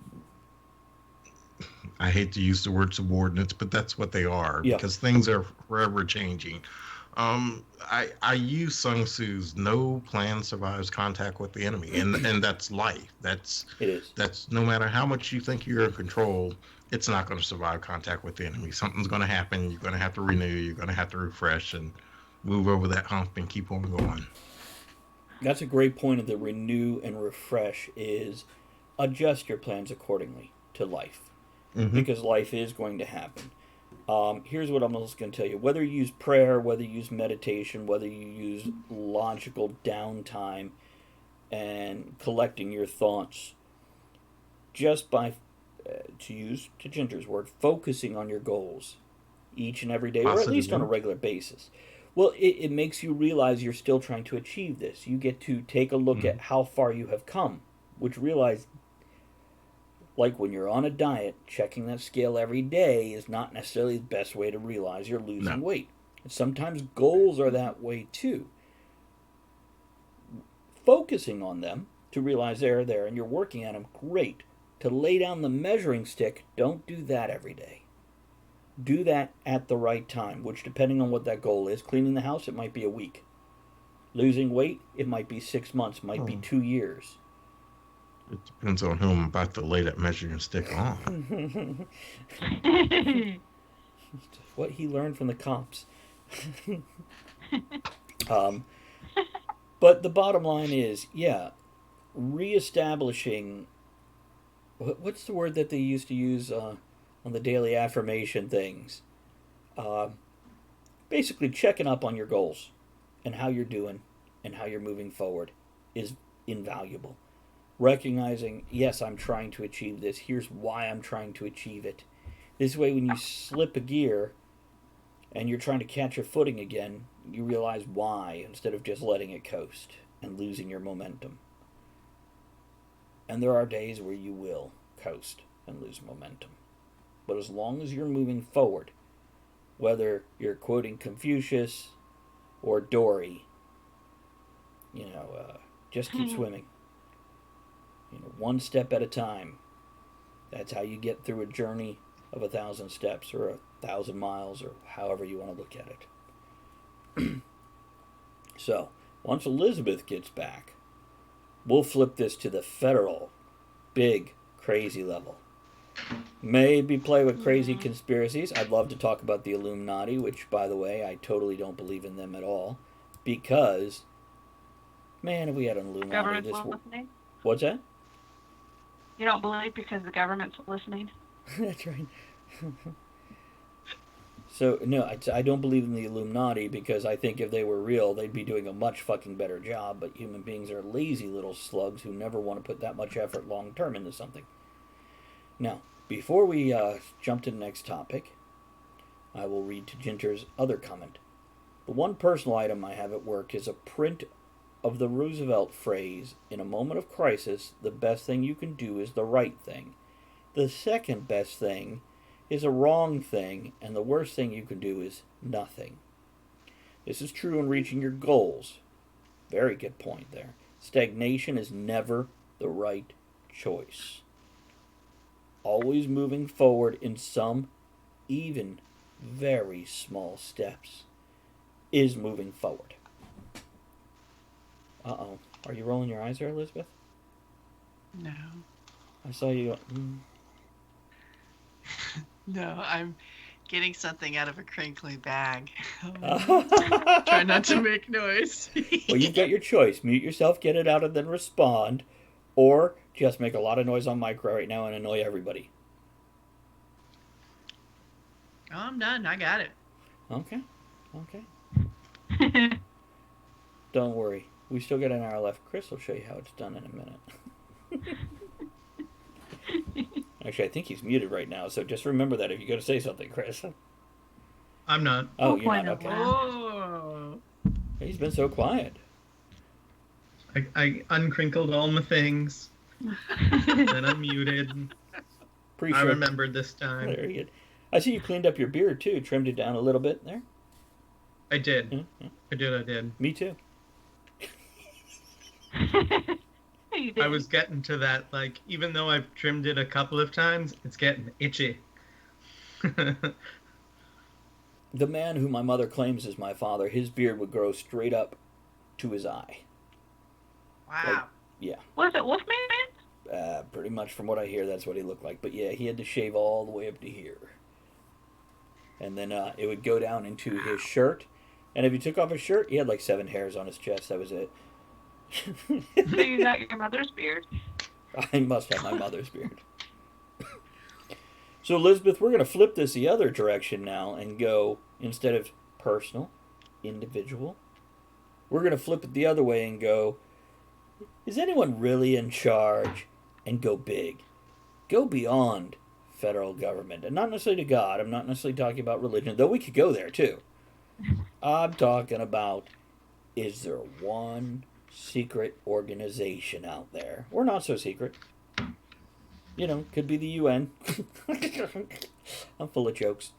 I hate to use the word subordinates, but that's what they are Yeah. because things are forever changing. I use Sun Tzu's "No plan survives contact with the enemy," and that's life. It is. That's no matter how much you think you're in control, it's not going to survive contact with the enemy. Something's going to happen. You're going to have to renew. You're going to have to refresh and move over that hump and keep on going. That's a great point of the renew and refresh is adjust your plans accordingly to life. Because life is going to happen. Here's what I'm just going to tell you. Whether you use prayer, whether you use meditation, whether you use logical downtime and collecting your thoughts, just by, to use Tajinter's word, focusing on your goals each and every day, or at least on a regular basis. Well, it makes you realize you're still trying to achieve this. You get to take a look at how far you have come, which realize, like when you're on a diet, checking that scale every day is not necessarily the best way to realize you're losing weight. And sometimes goals are that way too. Focusing on them to realize they're there and you're working at them, great. To lay down the measuring stick, don't do that every day. Do that at the right time, which depending on what that goal is, cleaning the house, it might be a week. Losing weight, it might be 6 months, might be 2 years. It depends on who I'm about to lay that measuring stick on. What he learned from the cops. But the bottom line is, yeah, reestablishing. What's the word that they used to use on the daily affirmation things? Basically, checking up on your goals and how you're doing and how you're moving forward is invaluable. Recognizing, yes, I'm trying to achieve this. Here's why I'm trying to achieve it. This way, when you slip a gear and you're trying to catch your footing again, you realize why instead of just letting it coast and losing your momentum. And there are days where you will coast and lose momentum. But as long as you're moving forward, whether you're quoting Confucius or Dory, just keep swimming. One step at a time. That's how you get through a journey of 1,000 steps or 1,000 miles or however you want to look at it. So, once Elizabeth gets back, we'll flip this to the federal, big, crazy level. Maybe play with crazy conspiracies. I'd love to talk about the Illuminati, which, by the way, I totally don't believe in them at all. Because, man, if we had an Illuminati... listening? What's that? You don't believe because the government's listening? That's right. So, no, I don't believe in the Illuminati because I think if they were real, they'd be doing a much fucking better job. But human beings are lazy little slugs who never want to put that much effort long term into something. Now, before we jump to the next topic, I will read Tajinter's other comment. The one personal item I have at work is a print of the Roosevelt phrase, in a moment of crisis, the best thing you can do is the right thing. The second best thing is a wrong thing, and the worst thing you can do is nothing. This is true in reaching your goals. Very good point there. Stagnation is never the right choice. Always moving forward in some, even very small steps, is moving forward. Uh-oh. Are you rolling your eyes there, Elizabeth? No. I saw you. No, getting something out of a crinkly bag. Well, Try not to make noise. you've got your choice. Mute yourself, get it out, and then respond. Or just make a lot of noise on micro right now and annoy everybody. Oh, I'm done. I got it. Okay. Don't worry. We still got an hour left. Chris will show you how it's done in a minute. Actually, I think he's muted right now, so just remember that if you go to say something, Chris. I'm not. Oh, We'll you're point not? it Okay. Oh. He's been so quiet. I uncrinkled all my things, then unmuted. Pretty I sure. remembered this time. Very good. I see you cleaned up your beard, too. Trimmed it down a little bit there. I did. Mhm. I did. Me, too. You I did. was getting to that, like, even though I've trimmed it a couple of times, it's getting itchy. The man who my mother claims is my father, his beard would grow straight up to his eye. Wow. Was it Wolfman? Pretty much from what I hear, that's what he looked like. But yeah, he had to shave all the way up to here. And then it would go down into his shirt. And if he took off his shirt, he had like 7 hairs on his chest. That was it. So you got your mother's beard? I must have my mother's beard. So, Elizabeth, we're going to flip this the other direction now and go, instead of personal, individual, we're going to flip it the other way and go, is anyone really in charge? And go big. Go beyond federal government. And not necessarily to God. I'm not necessarily talking about religion, though we could go there too. I'm talking about, is there one secret organization out there, or not so secret? You know, could be the UN. I'm full of jokes.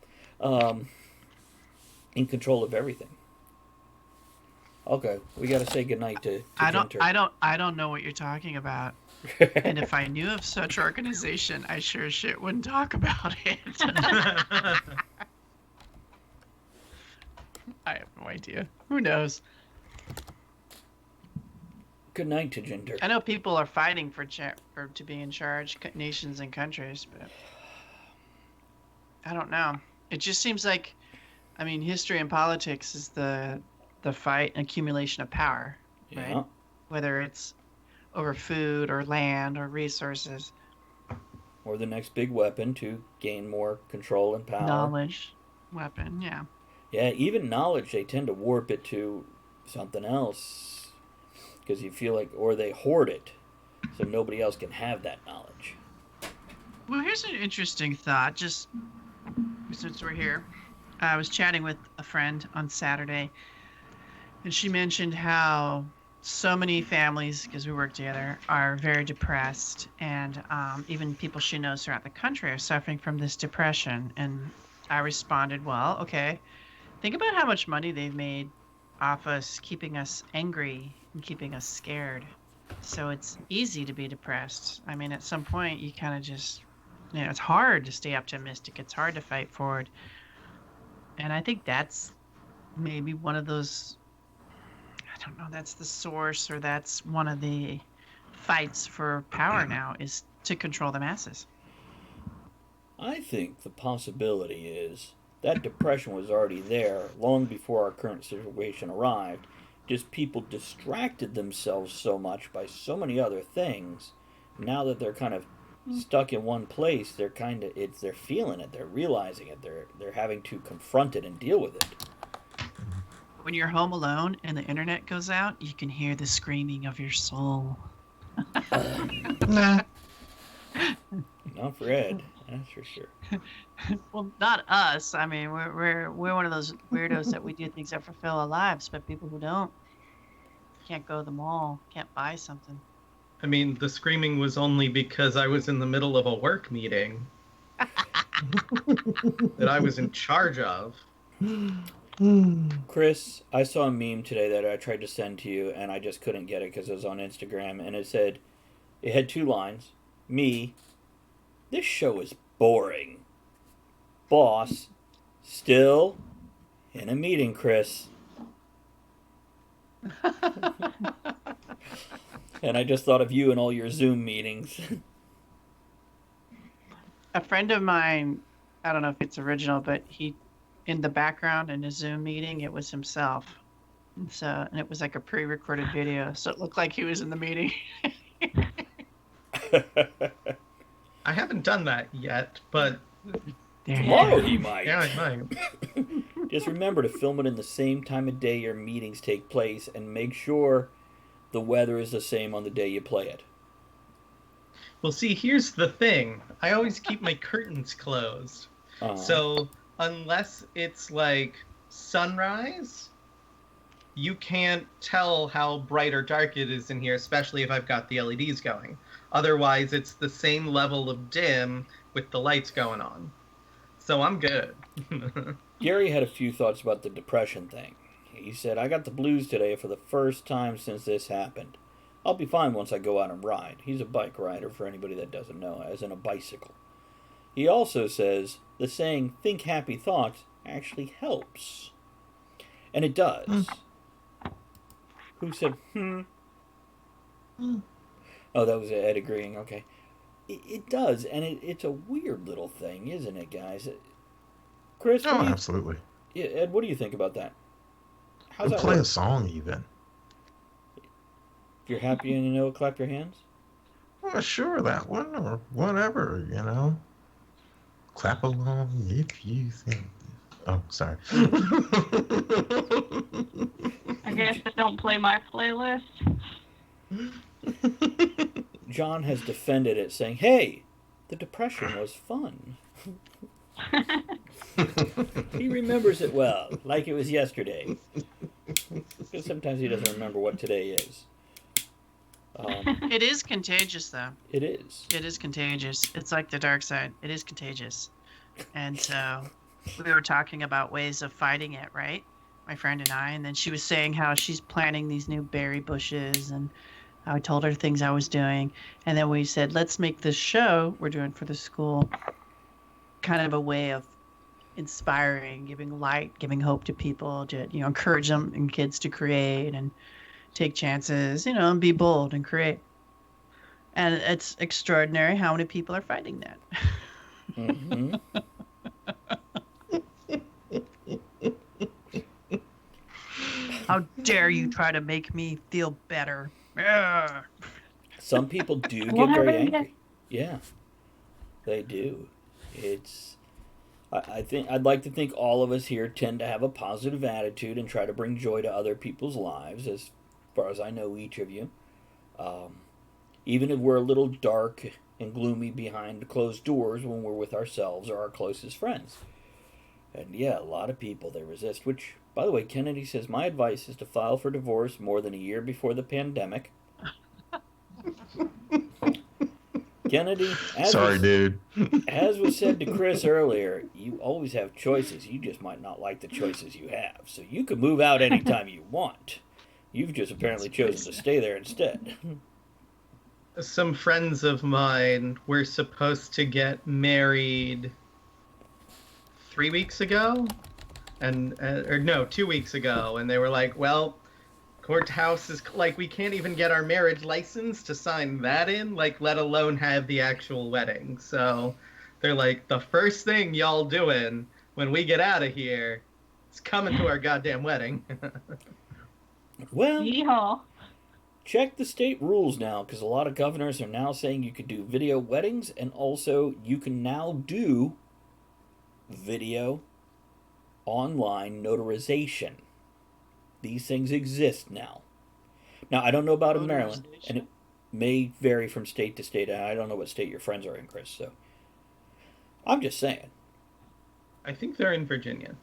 In control of everything. Okay, we got to say goodnight to Ginter. I don't know what you're talking about. And if I knew of such organization, I sure as shit wouldn't talk about it. I have no idea. Who knows? Good night to Ginter. I know people are fighting for to be in charge, nations and countries, but I don't know. It just seems like, I mean, history and politics is the fight and accumulation of power, right? Yeah. Whether it's over food or land or resources, Or the next big weapon to gain more control and power. knowledge, weapon, yeah. Yeah, even knowledge, they tend to warp it to something else. Because you feel like, or they hoard it, so nobody else can have that knowledge. Well, here's an interesting thought, just since we're here. I was chatting with a friend on Saturday, and she mentioned how so many families, because we work together, are very depressed, and even people she knows throughout the country are suffering from this depression. And I responded, well, okay, think about how much money they've made off us, keeping us angry and keeping us scared. So it's easy to be depressed. I mean, at some point, you kind of just, it's hard to stay optimistic. It's hard to fight forward. And I think that's maybe one of those, I don't know, that's the source, or that's one of the fights for power now, is to control the masses. I think the possibility is that depression was already there long before our current situation arrived. Just people distracted themselves so much by so many other things. Now that they're kind of stuck in one place, they're feeling it, they're realizing it, they're having to confront it and deal with it. When you're home alone and the internet goes out, you can hear the screaming of your soul. Not for Ed, that's for sure. Well, not us. I mean, we're one of those weirdos that we do things that fulfill our lives, but people who don't can't go to the mall, can't buy something. I mean, the screaming was only because I was in the middle of a work meeting that I was in charge of. Chris, I saw a meme today that I tried to send to you, and I just couldn't get it because it was on Instagram, and it had 2 lines. Me, this show is boring. Boss, still in a meeting, Chris. And I just thought of you and all your Zoom meetings. A friend of mine I don't know if it's original, but he, in the background in a Zoom meeting, it was himself. And it was like a pre-recorded video, so it looked like he was in the meeting. I haven't done that yet, but Tomorrow he might. yeah, I might. Just remember to film it in the same time of day your meetings take place, and make sure the weather is the same on the day you play it. Well, see, here's the thing. I always keep my curtains closed. So unless it's like sunrise, you can't tell how bright or dark it is in here, especially if I've got the LEDs going. Otherwise, it's the same level of dim with the lights going on. So I'm good. Gary had a few thoughts about the depression thing. He said, I got the blues today for the first time since this happened. I'll be fine once I go out and ride. He's a bike rider, for anybody that doesn't know, as in a bicycle. He also says the saying, think happy thoughts, actually helps. And it does. Who said, Oh, that was Ed agreeing, okay. It does, and it's a weird little thing, isn't it, guys? Chris? Oh, absolutely. Yeah, Ed, what do you think about that? How's We'll that play work? a song even. If you're happy and you know it, clap your hands? Well, sure, that one or whatever, you know. Clap along if you think. Oh, sorry. I guess I don't play my playlist. John has defended it, saying, hey, the depression was fun. He remembers it well, like it was yesterday. Because sometimes he doesn't remember what today is. It is contagious, though. It is. It is contagious. It's like the dark side. It is contagious. And so we were talking about ways of fighting it, right? My friend and I. And then she was saying how she's planting these new berry bushes, and I told her things I was doing. And then we said, let's make this show we're doing for the school kind of a way of inspiring, giving light, giving hope to people, to, you know, encourage them and kids to create and take chances, you know, and be bold and create. And it's extraordinary how many people are fighting that. Mm-hmm. How dare you try to make me feel better? Yeah. Some people do get What very happened? angry. Yeah, they do. It's. I think I'd like to think all of us here tend to have a positive attitude and try to bring joy to other people's lives, as far as I know each of you. Even if we're a little dark and gloomy behind closed doors when we're with ourselves or our closest friends. And yeah, a lot of people, they resist, which, by the way, Kennedy says, my advice is to file for divorce more than a year before the pandemic. Kennedy, Sorry, dude. as was said to Chris earlier, you always have choices. You just might not like the choices you have. So you can move out anytime you want. You've just apparently chosen to stay there instead. Some friends of mine were supposed to get married 3 weeks ago, and or no, 2 weeks ago, and they were like, well, courthouse is like, we can't even get our marriage license to sign that in, like, let alone have the actual wedding. So they're like, the first thing y'all doing when we get out of here is coming to our goddamn wedding. Well, Yeehaw. check the state rules now, because a lot of governors are now saying you can do video weddings, and also you can now do video online notarization. These things exist now. Now, I don't know about in Maryland, and it may vary from state to state. I don't know what state your friends are in, Chris, so I'm just saying. I think they're in Virginia.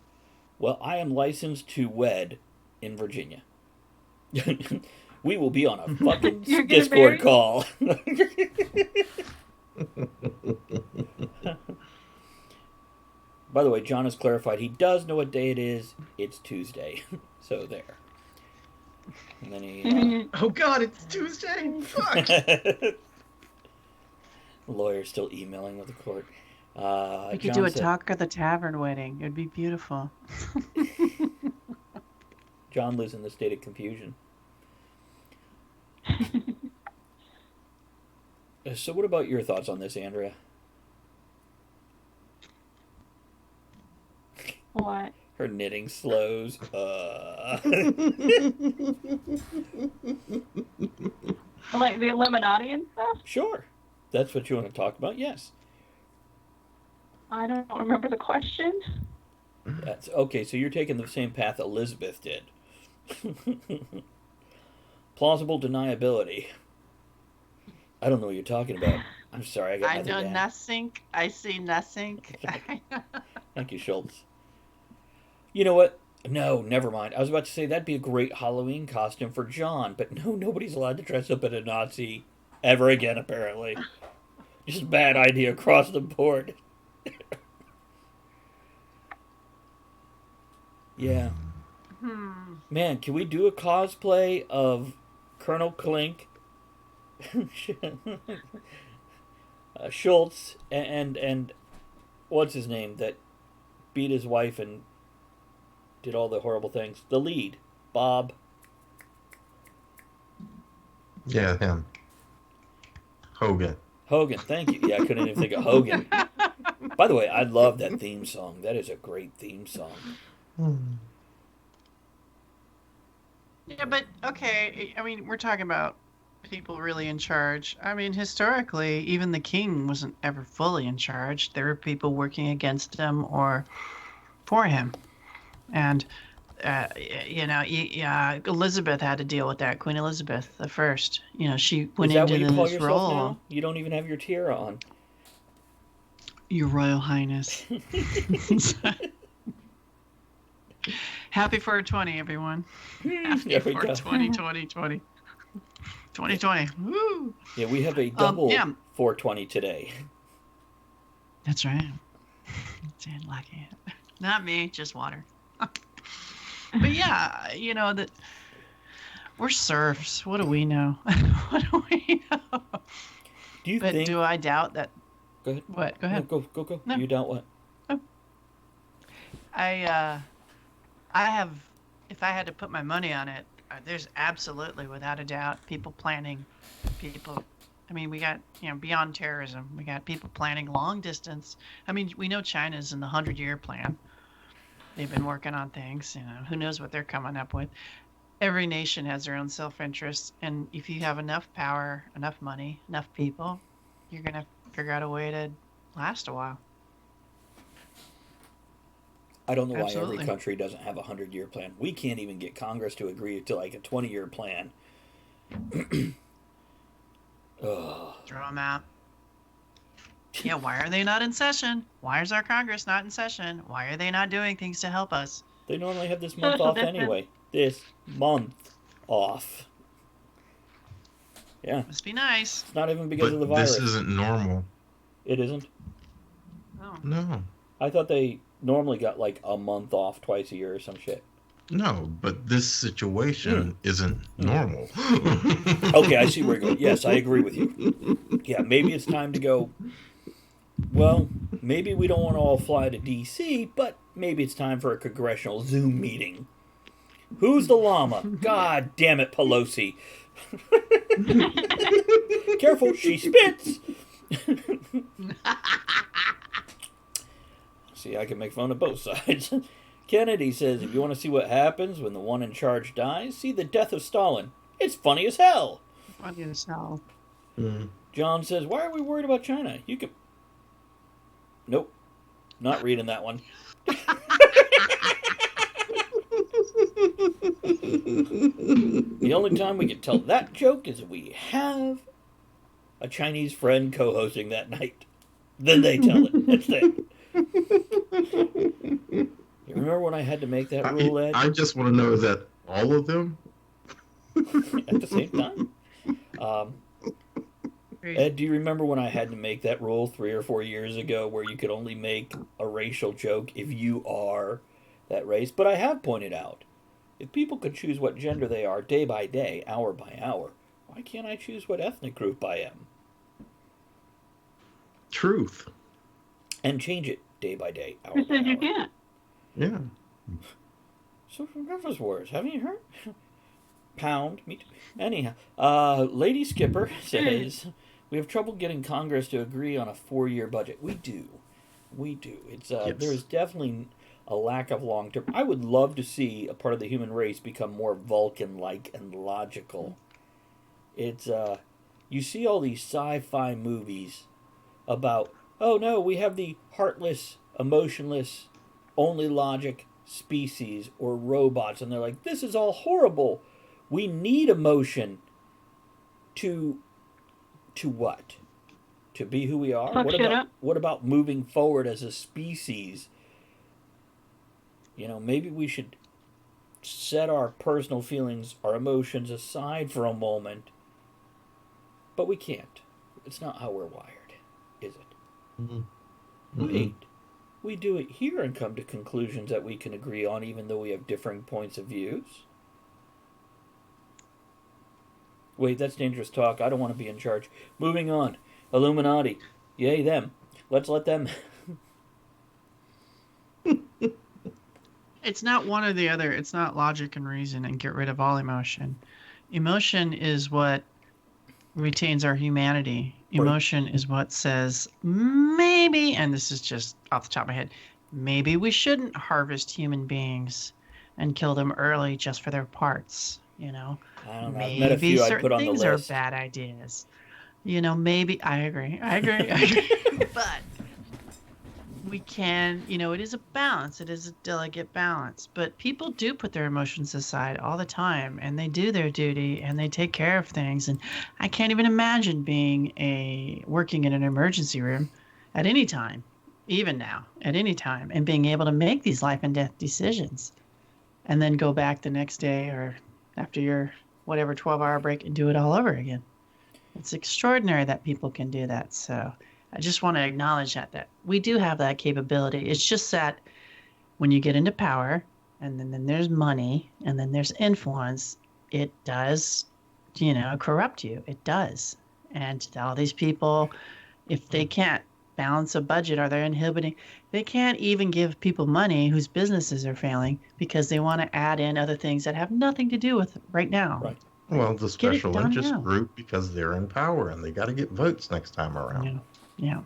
Well, I am licensed to wed in Virginia. We will be on a fucking You're getting Discord married? call. By the way, John has clarified he does know what day it is. It's Tuesday. So there. And then he... Oh god, it's Tuesday! Fuck! The lawyer's still emailing with the court. We could John do a said- talk at the tavern wedding. It would be beautiful. John lives in the state of confusion. So what about your thoughts on this, Andrea? Her knitting slows. Like the Illuminati and stuff? Sure. That's what you want to talk about? Yes. I don't remember the question. That's okay, so you're taking the same path Elizabeth did. Plausible deniability. I don't know what you're talking about. I'm sorry, I got I nothing know to add. nothing. I see nothing. Thank you, Schultz. You know what? No, never mind. I was about to say that'd be a great Halloween costume for John, but no, nobody's allowed to dress up as a Nazi ever again, apparently. Just a bad idea across the board. Yeah. Man, can we do a cosplay of Colonel Klink, Schultz, and what's his name that beat his wife and did all the horrible things? The lead, Bob. Yeah, him. Hogan. Hogan, thank you. Yeah, I couldn't even think of Hogan. By the way, I love that theme song. That is a great theme song. Yeah, but okay. I mean, we're talking about people really in charge. I mean, historically, even the king wasn't ever fully in charge. There were people working against him or for him, and Elizabeth had to deal with that. Queen Elizabeth the First. You know, she went Is that into what you call this yourself role. now? You don't even have your tiara on. Your Royal Highness. Happy 420, everyone. Happy There we go. 420, 2020. 2020. Woo! Yeah, we have a double yeah. 420 today. That's right. Lucky. Not me, just water. But yeah, you know that we're serfs. What do we know? What do we know? Do you But think? do I doubt that? Go ahead. What? Go No, ahead. go. No. You doubt what? I have, if I had to put my money on it, there's absolutely, without a doubt, people planning, people. I mean, we got, beyond terrorism, we got people planning long distance. I mean, we know China's in the 100-year plan. They've been working on things, who knows what they're coming up with. Every nation has their own self-interest, and if you have enough power, enough money, enough people, you're going to figure out a way to last a while. I don't know why Absolutely. every country doesn't have a 100-year plan. We can't even get Congress to agree to like a 20-year plan. Ugh. Throw them out. Yeah, why are they not in session? Why is our Congress not in session? Why are they not doing things to help us? They normally have this month Social off distance. anyway. This month off. Yeah, Must be nice. it's not even because of the But virus. this isn't normal. It isn't. Oh. No. I thought they normally got like a month off twice a year or some shit. No, but this situation isn't normal. Okay, I see where you're going. Yes, I agree with you. Yeah, maybe it's time to go. Well, maybe we don't want to all fly to D.C., but maybe it's time for a congressional Zoom meeting. Who's the llama? God damn it, Pelosi. Careful, she spits. See, I can make fun of both sides. Kennedy says, if you want to see what happens when the one in charge dies, see The Death of Stalin. It's funny as hell. What is hell? John says, why are we worried about China? You can... Nope. Not reading that one. The only time we can tell that joke is if we have a Chinese friend co-hosting that night. Then they tell it. That's it. You remember when I had to make that rule, Ed? I just want to know that all of them. At the same time? Ed, do you remember when I had to make that rule 3 or 4 years ago where you could only make a racial joke if you are that race? But I have pointed out, if people could choose what gender they are day by day, hour by hour, why can't I choose what ethnic group I am? Truth. And change it day by day, hour Who by said you hour. can't? Yeah. So from Reference Wars, haven't you heard? Pound, me too. Anyhow, Lady Skipper says, we have trouble getting Congress to agree on a 4-year budget. We do. It's Yes. There's definitely a lack of long term. I would love to see a part of the human race become more Vulcan like and logical. It's you see all these sci-fi movies about, oh no, we have the heartless, emotionless, only logic species or robots, and they're like, this is all horrible. We need emotion to what? To be who we are? Fuck shit up. What about moving forward as a species? You know, maybe we should set our personal feelings, our emotions aside for a moment. But we can't. It's not how we're wired, is it? Mm-hmm. Wait. We do it here and come to conclusions that we can agree on even though we have differing points of views. Wait, that's dangerous talk. I don't want to be in charge. Moving on. Illuminati. Yay, them. Let's let them... It's not one or the other. It's not logic and reason and get rid of all emotion. Emotion is what retains our humanity. Emotion is what says, maybe, and this is just off the top of my head, maybe we shouldn't harvest human beings and kill them early just for their parts, you know? I don't know. I've Maybe met a few I'd certain put on the things are list. bad ideas. You know, maybe, I agree. But we can, you know, it is a balance. It is a delicate balance. But people do put their emotions aside all the time, and they do their duty, and they take care of things. And I can't even imagine working in an emergency room at any time, even now, at any time, and being able to make these life and death decisions, and then go back the next day or after your whatever 12-hour break and do it all over again. It's extraordinary that people can do that. So I just want to acknowledge that we do have that capability. It's just that when you get into power, and then there's money, and then there's influence, it does, you know, corrupt you. It does. And all these people, if they can't balance a budget, or they're inhibiting, they can't even give people money whose businesses are failing because they want to add in other things that have nothing to do with it right now. Right. Well, the Get it special done interest now. group, because they're in power and they got to get votes next time around. Yeah. Yeah.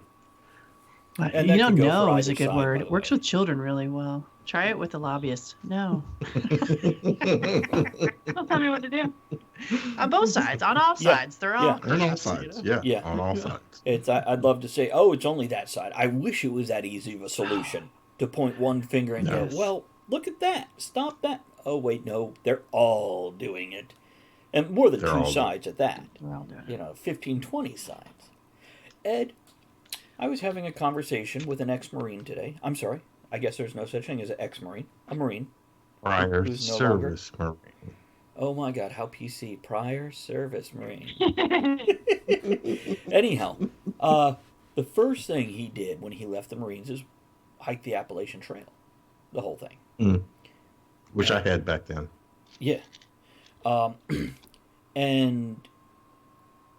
But And you that know, could go for no is either a good side, word. by It the works way. with children really well. Try it with the lobbyists. No. Don't tell me what to do. On both sides, on all Yeah, sides. They're yeah. all On all chaos, you sides, know? yeah, Yeah. on all sides. I'd love to say, oh, it's only that side. I wish it was that easy of a solution to point one finger and No. go, well, look at that. Stop that. Oh, wait, no. They're all doing it. And more than They're two all doing sides at that. They're all doing it. You know, 15, 20 sides. Ed, I was having a conversation with an ex-Marine today. I'm sorry. I guess there's no such thing as an ex-Marine. A Marine. Prior Who's no longer- service Marine. Oh my God, how PC. Prior service Marine. Anyhow, the first thing he did when he left the Marines is hike the Appalachian Trail. The whole thing. Which I had back then. Yeah. And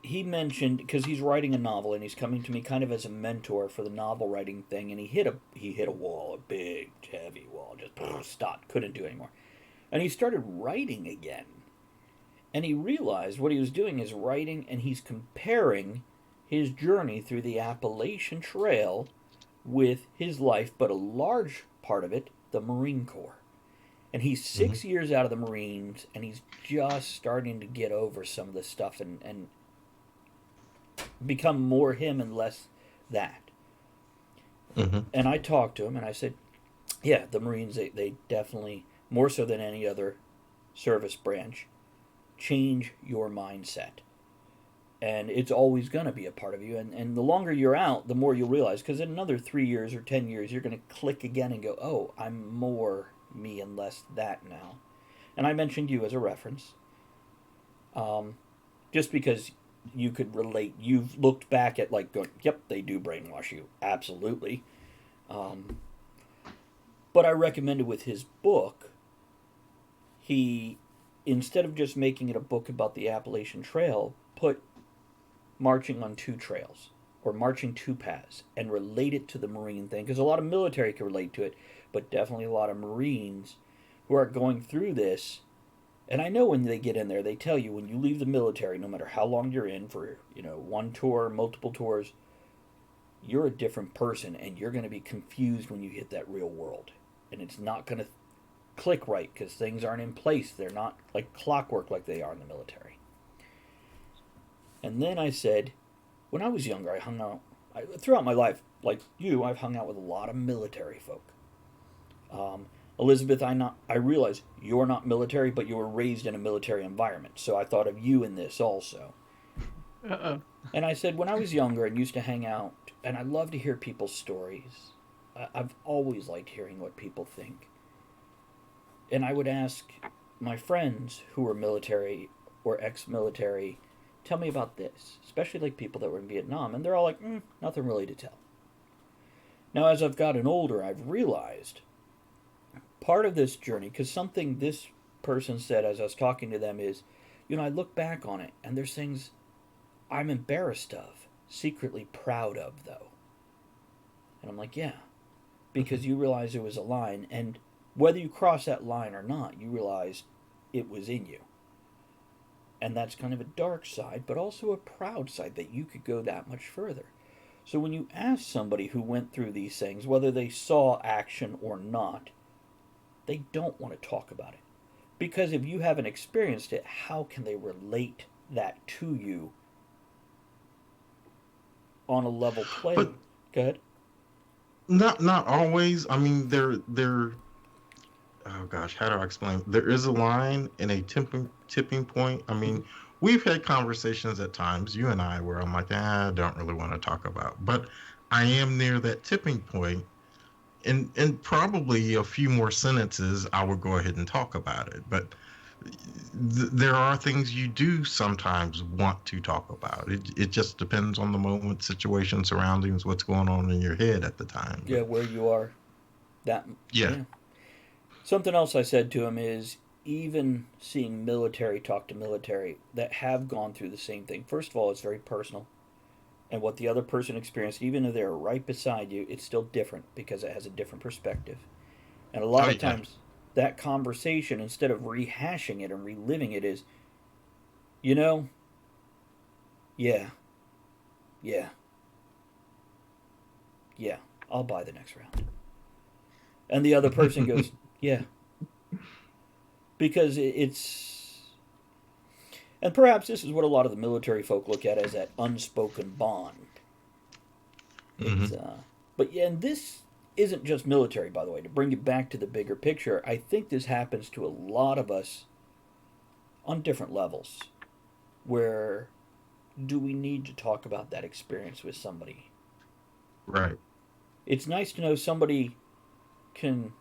he mentioned, because he's writing a novel and he's coming to me kind of as a mentor for the novel writing thing, and he hit a wall, a big, heavy wall, just stopped, couldn't do anymore. And he started writing again. And he realized what he was doing is writing, and he's comparing his journey through the Appalachian Trail with his life, but a large part of it, the Marine Corps. And he's 6 years out of the Marines, and he's just starting to get over some of this stuff and become more him and less that. And I talked to him, and I said, yeah, the Marines, they definitely, more so than any other service branch, change your mindset. And it's always going to be a part of you. And the longer you're out, the more you'll realize, because in another 3 years or 10 years, you're going to click again and go, oh, I'm more me and less that now. And I mentioned you as a reference. Just because you could relate. You've looked back at like going, yep, they do brainwash you. Absolutely. But I recommended with his book, he, instead of just making it a book about the Appalachian Trail, put marching on two trails or marching two paths and relate it to the Marine thing. Because a lot of military can relate to it, but definitely a lot of Marines who are going through this. And I know when they get in there, they tell you when you leave the military, no matter how long you're in for, one tour, multiple tours, you're a different person and you're going to be confused when you hit that real world. and it's not going to click right because things aren't in place. They're not like clockwork like they are in the military. And then I said, when I was younger, I hung out, throughout my life, like you, I've hung out with a lot of military folk. Elizabeth, I realize you're not military, but you were raised in a military environment, so I thought of you in this also. Uh-oh. And I said, when I was younger and used to hang out, and I love to hear people's stories, I've always liked hearing what people think. And I would ask my friends who were military or ex-military, tell me about this, especially like people that were in Vietnam, and they're all like, nothing really to tell. Now, as I've gotten older, I've realized part of this journey, because something this person said as I was talking to them is, I look back on it, and there's things I'm embarrassed of, secretly proud of, though. And I'm like, yeah, because you realize it was a line, and whether you cross that line or not, you realize it was in you. And that's kind of a dark side, but also a proud side that you could go that much further. So when you ask somebody who went through these things, whether they saw action or not, they don't want to talk about it. Because if you haven't experienced it, how can they relate that to you on a level plane? But go ahead. not always. I mean, they're oh gosh, how do I explain? There is a line and a tipping point. I mean, we've had conversations at times, you and I, where I'm like, I don't really want to talk about. But I am near that tipping point, and probably a few more sentences, I would go ahead and talk about it. But there are things you do sometimes want to talk about. It just depends on the moment, situation, surroundings, what's going on in your head at the time. Yeah, where you are. Yeah. Something else I said to him is, even seeing military talk to military that have gone through the same thing, first of all, it's very personal. And what the other person experienced, even if they're right beside you, it's still different because it has a different perspective. And a lot of times, that conversation, instead of rehashing it and reliving it, is, yeah, I'll buy the next round. And the other person goes, yeah. Because it's... And perhaps this is what a lot of the military folk look at as that unspoken bond. Mm-hmm. But yeah, and this isn't just military, by the way. To bring it back to the bigger picture, I think this happens to a lot of us on different levels. Where do we need to talk about that experience with somebody? Right. It's nice to know somebody can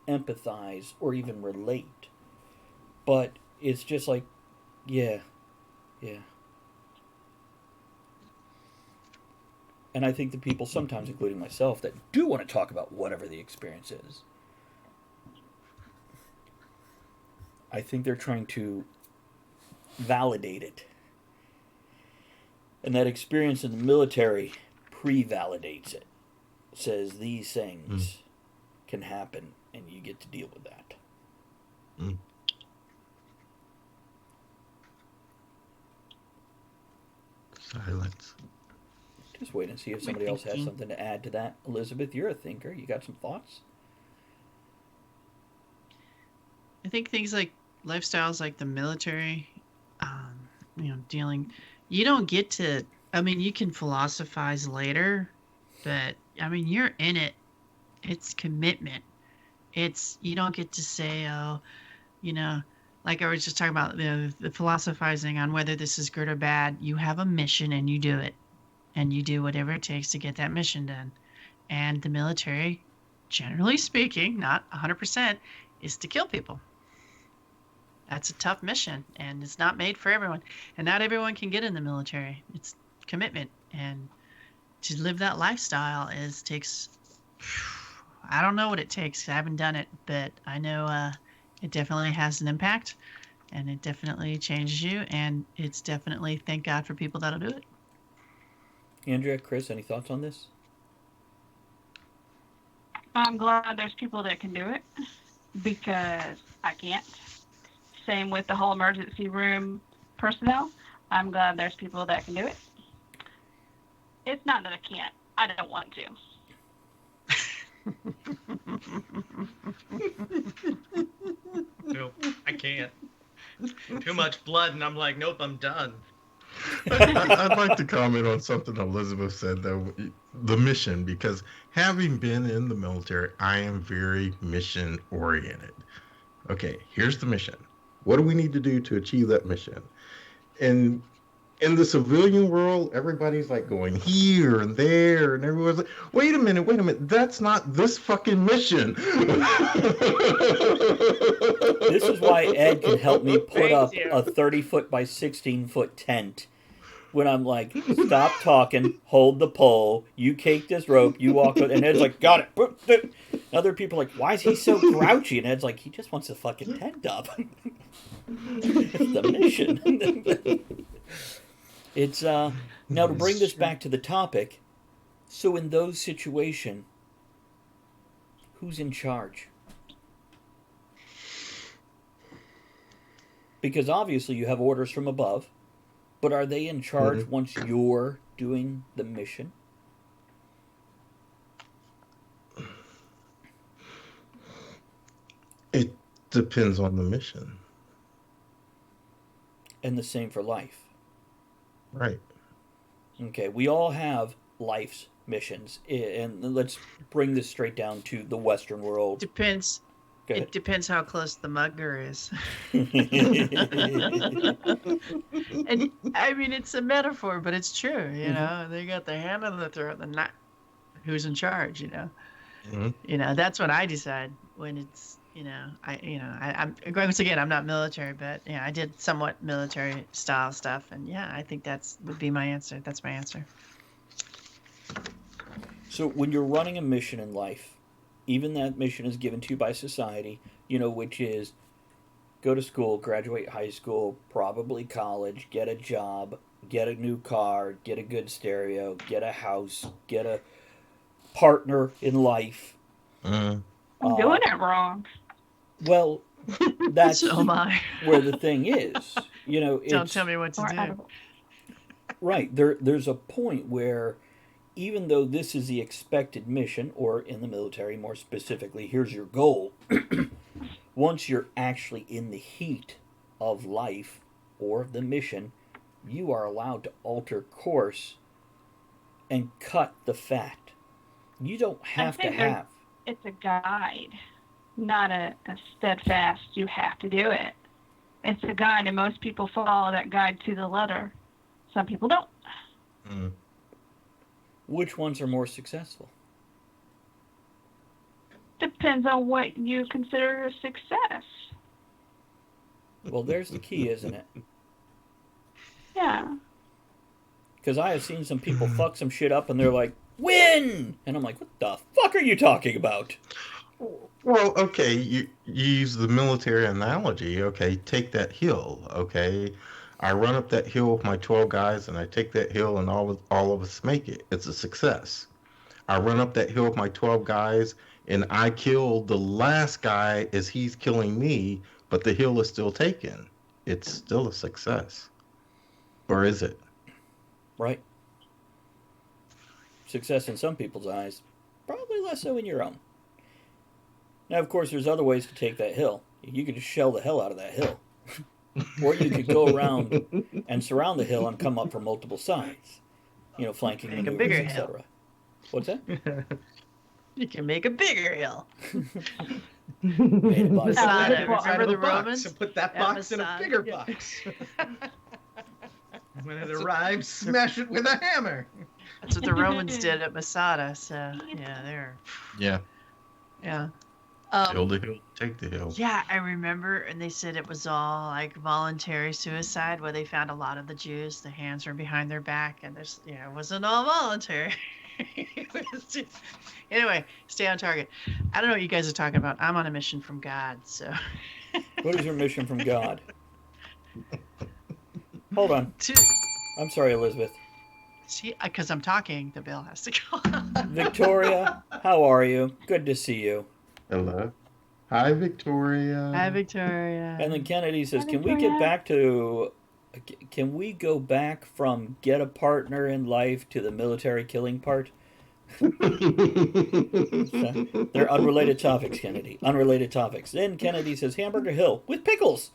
empathize or even relate. But it's just like, yeah. And I think the people sometimes, including myself, that do want to talk about whatever the experience is, I think they're trying to validate it. And that experience in the military pre-validates it. Says these things can happen and you get to deal with that. Mm. Silence. Just wait and see if somebody else has something to add to that. Elizabeth, you're a thinker. You got some thoughts? I think things like lifestyles like the military, dealing, you don't get to, you can philosophize later, but, you're in it. It's commitment. You don't get to say, like I was just talking about the philosophizing on whether this is good or bad. You have a mission and you do it. And you do whatever it takes to get that mission done. And the military, generally speaking, not 100%, is to kill people. That's a tough mission, and it's not made for everyone. And not everyone can get in the military. It's commitment. And to live that lifestyle takes, I don't know what it takes. I haven't done it, but I know it definitely has an impact, and it definitely changes you, and it's definitely, thank God for people that'll do it. Andrea, Chris, any thoughts on this? I'm glad there's people that can do it because I can't. Same with the whole emergency room personnel. I'm glad there's people that can do it. It's not that I can't. I don't want to. Nope, I can't. Too much blood, and I'm like, nope, I'm done. I'd like to comment on something Elizabeth said, though, the mission, because having been in the military, I am very mission oriented. Okay, here's the mission. What do we need to do to achieve that mission? And in the civilian world, everybody's like going here and there, and everyone's like, wait a minute, that's not this fucking mission. This is why Ed can help me put Thank up you. a 30-foot by 16-foot tent. When I'm like, stop talking, hold the pole, you take this rope, you walk out, and Ed's like, got it. Boop, boop. Other people are like, why is he so grouchy? And Ed's like, he just wants the fucking tent up. It's the mission. It's now to bring this back to the topic. So in those situations, who's in charge? Because obviously you have orders from above, but are they in charge once you're doing the mission? It depends on the mission. And the same for life. Right. Okay, we all have life's missions. And let's bring this straight down to the Western world. Depends. Go ahead. It depends how close the mugger is. And I mean, it's a metaphor, but it's true. You know, they got the hand on the throat, and not who's in charge. You know, that's what I decide when it's. I'm once again, I'm not military, but yeah, I did somewhat military style stuff, and yeah, I think would be my answer. That's my answer. So when you're running a mission in life, even that mission is given to you by society, which is go to school, graduate high school, probably college, get a job, get a new car, get a good stereo, get a house, get a partner in life. I'm doing it wrong. Well, that's So am I. where the thing is. Don't tell me what to do. Right. There's a point where even though this is the expected mission, or in the military more specifically, here's your goal, once you're actually in the heat of life or the mission, you are allowed to alter course and cut the fat. You don't have to have. It's a guide, not a steadfast, you have to do it. It's a guide, and most people follow that guide to the letter. Some people don't. Which ones are more successful? Depends on what you consider a success. Well, there's the key, isn't it? Yeah. Because I have seen some people fuck some shit up and they're like, win! And I'm like, what the fuck are you talking about? Well, okay, you use the military analogy. Okay, take that hill. Okay, I run up that hill with my 12 guys, and I take that hill, and all of us make it. It's a success. I run up that hill with my 12 guys, and I kill the last guy as he's killing me, but the hill is still taken. It's still a success. Or is it? Right. Success in some people's eyes, probably less so in your own. Now, of course, there's other ways to take that hill. You could just shell the hell out of that hill. Or you could go around and surround the hill and come up from multiple sides. Flanking Make a maneuvers, bigger etc. What's that? You can make a bigger hill. Made by Masada. Inside Remember of a the box Romans? and put that At box in a Masada, bigger yeah. box. When it arrives, smash it with a hammer. That's what the Romans did at Masada. So yeah, Yeah. yeah. Build the hill, take the hill. Yeah, I remember, and they said it was all like voluntary suicide, where they found a lot of the Jews, the hands were behind their back, and it wasn't all voluntary. It was just... Anyway, stay on target. I don't know what you guys are talking about. I'm on a mission from God, so. What is your mission from God? Hold on. I'm sorry, Elizabeth. See, because I'm talking, the bell has to go. Victoria, how are you? Good to see you. Hello. Hi, Victoria. Hi, Victoria. And then Kennedy says, Hi, can we go back from get a partner in life to the military killing part? They're unrelated topics, Kennedy. Unrelated topics. Then Kennedy says Hamburger Hill with pickles.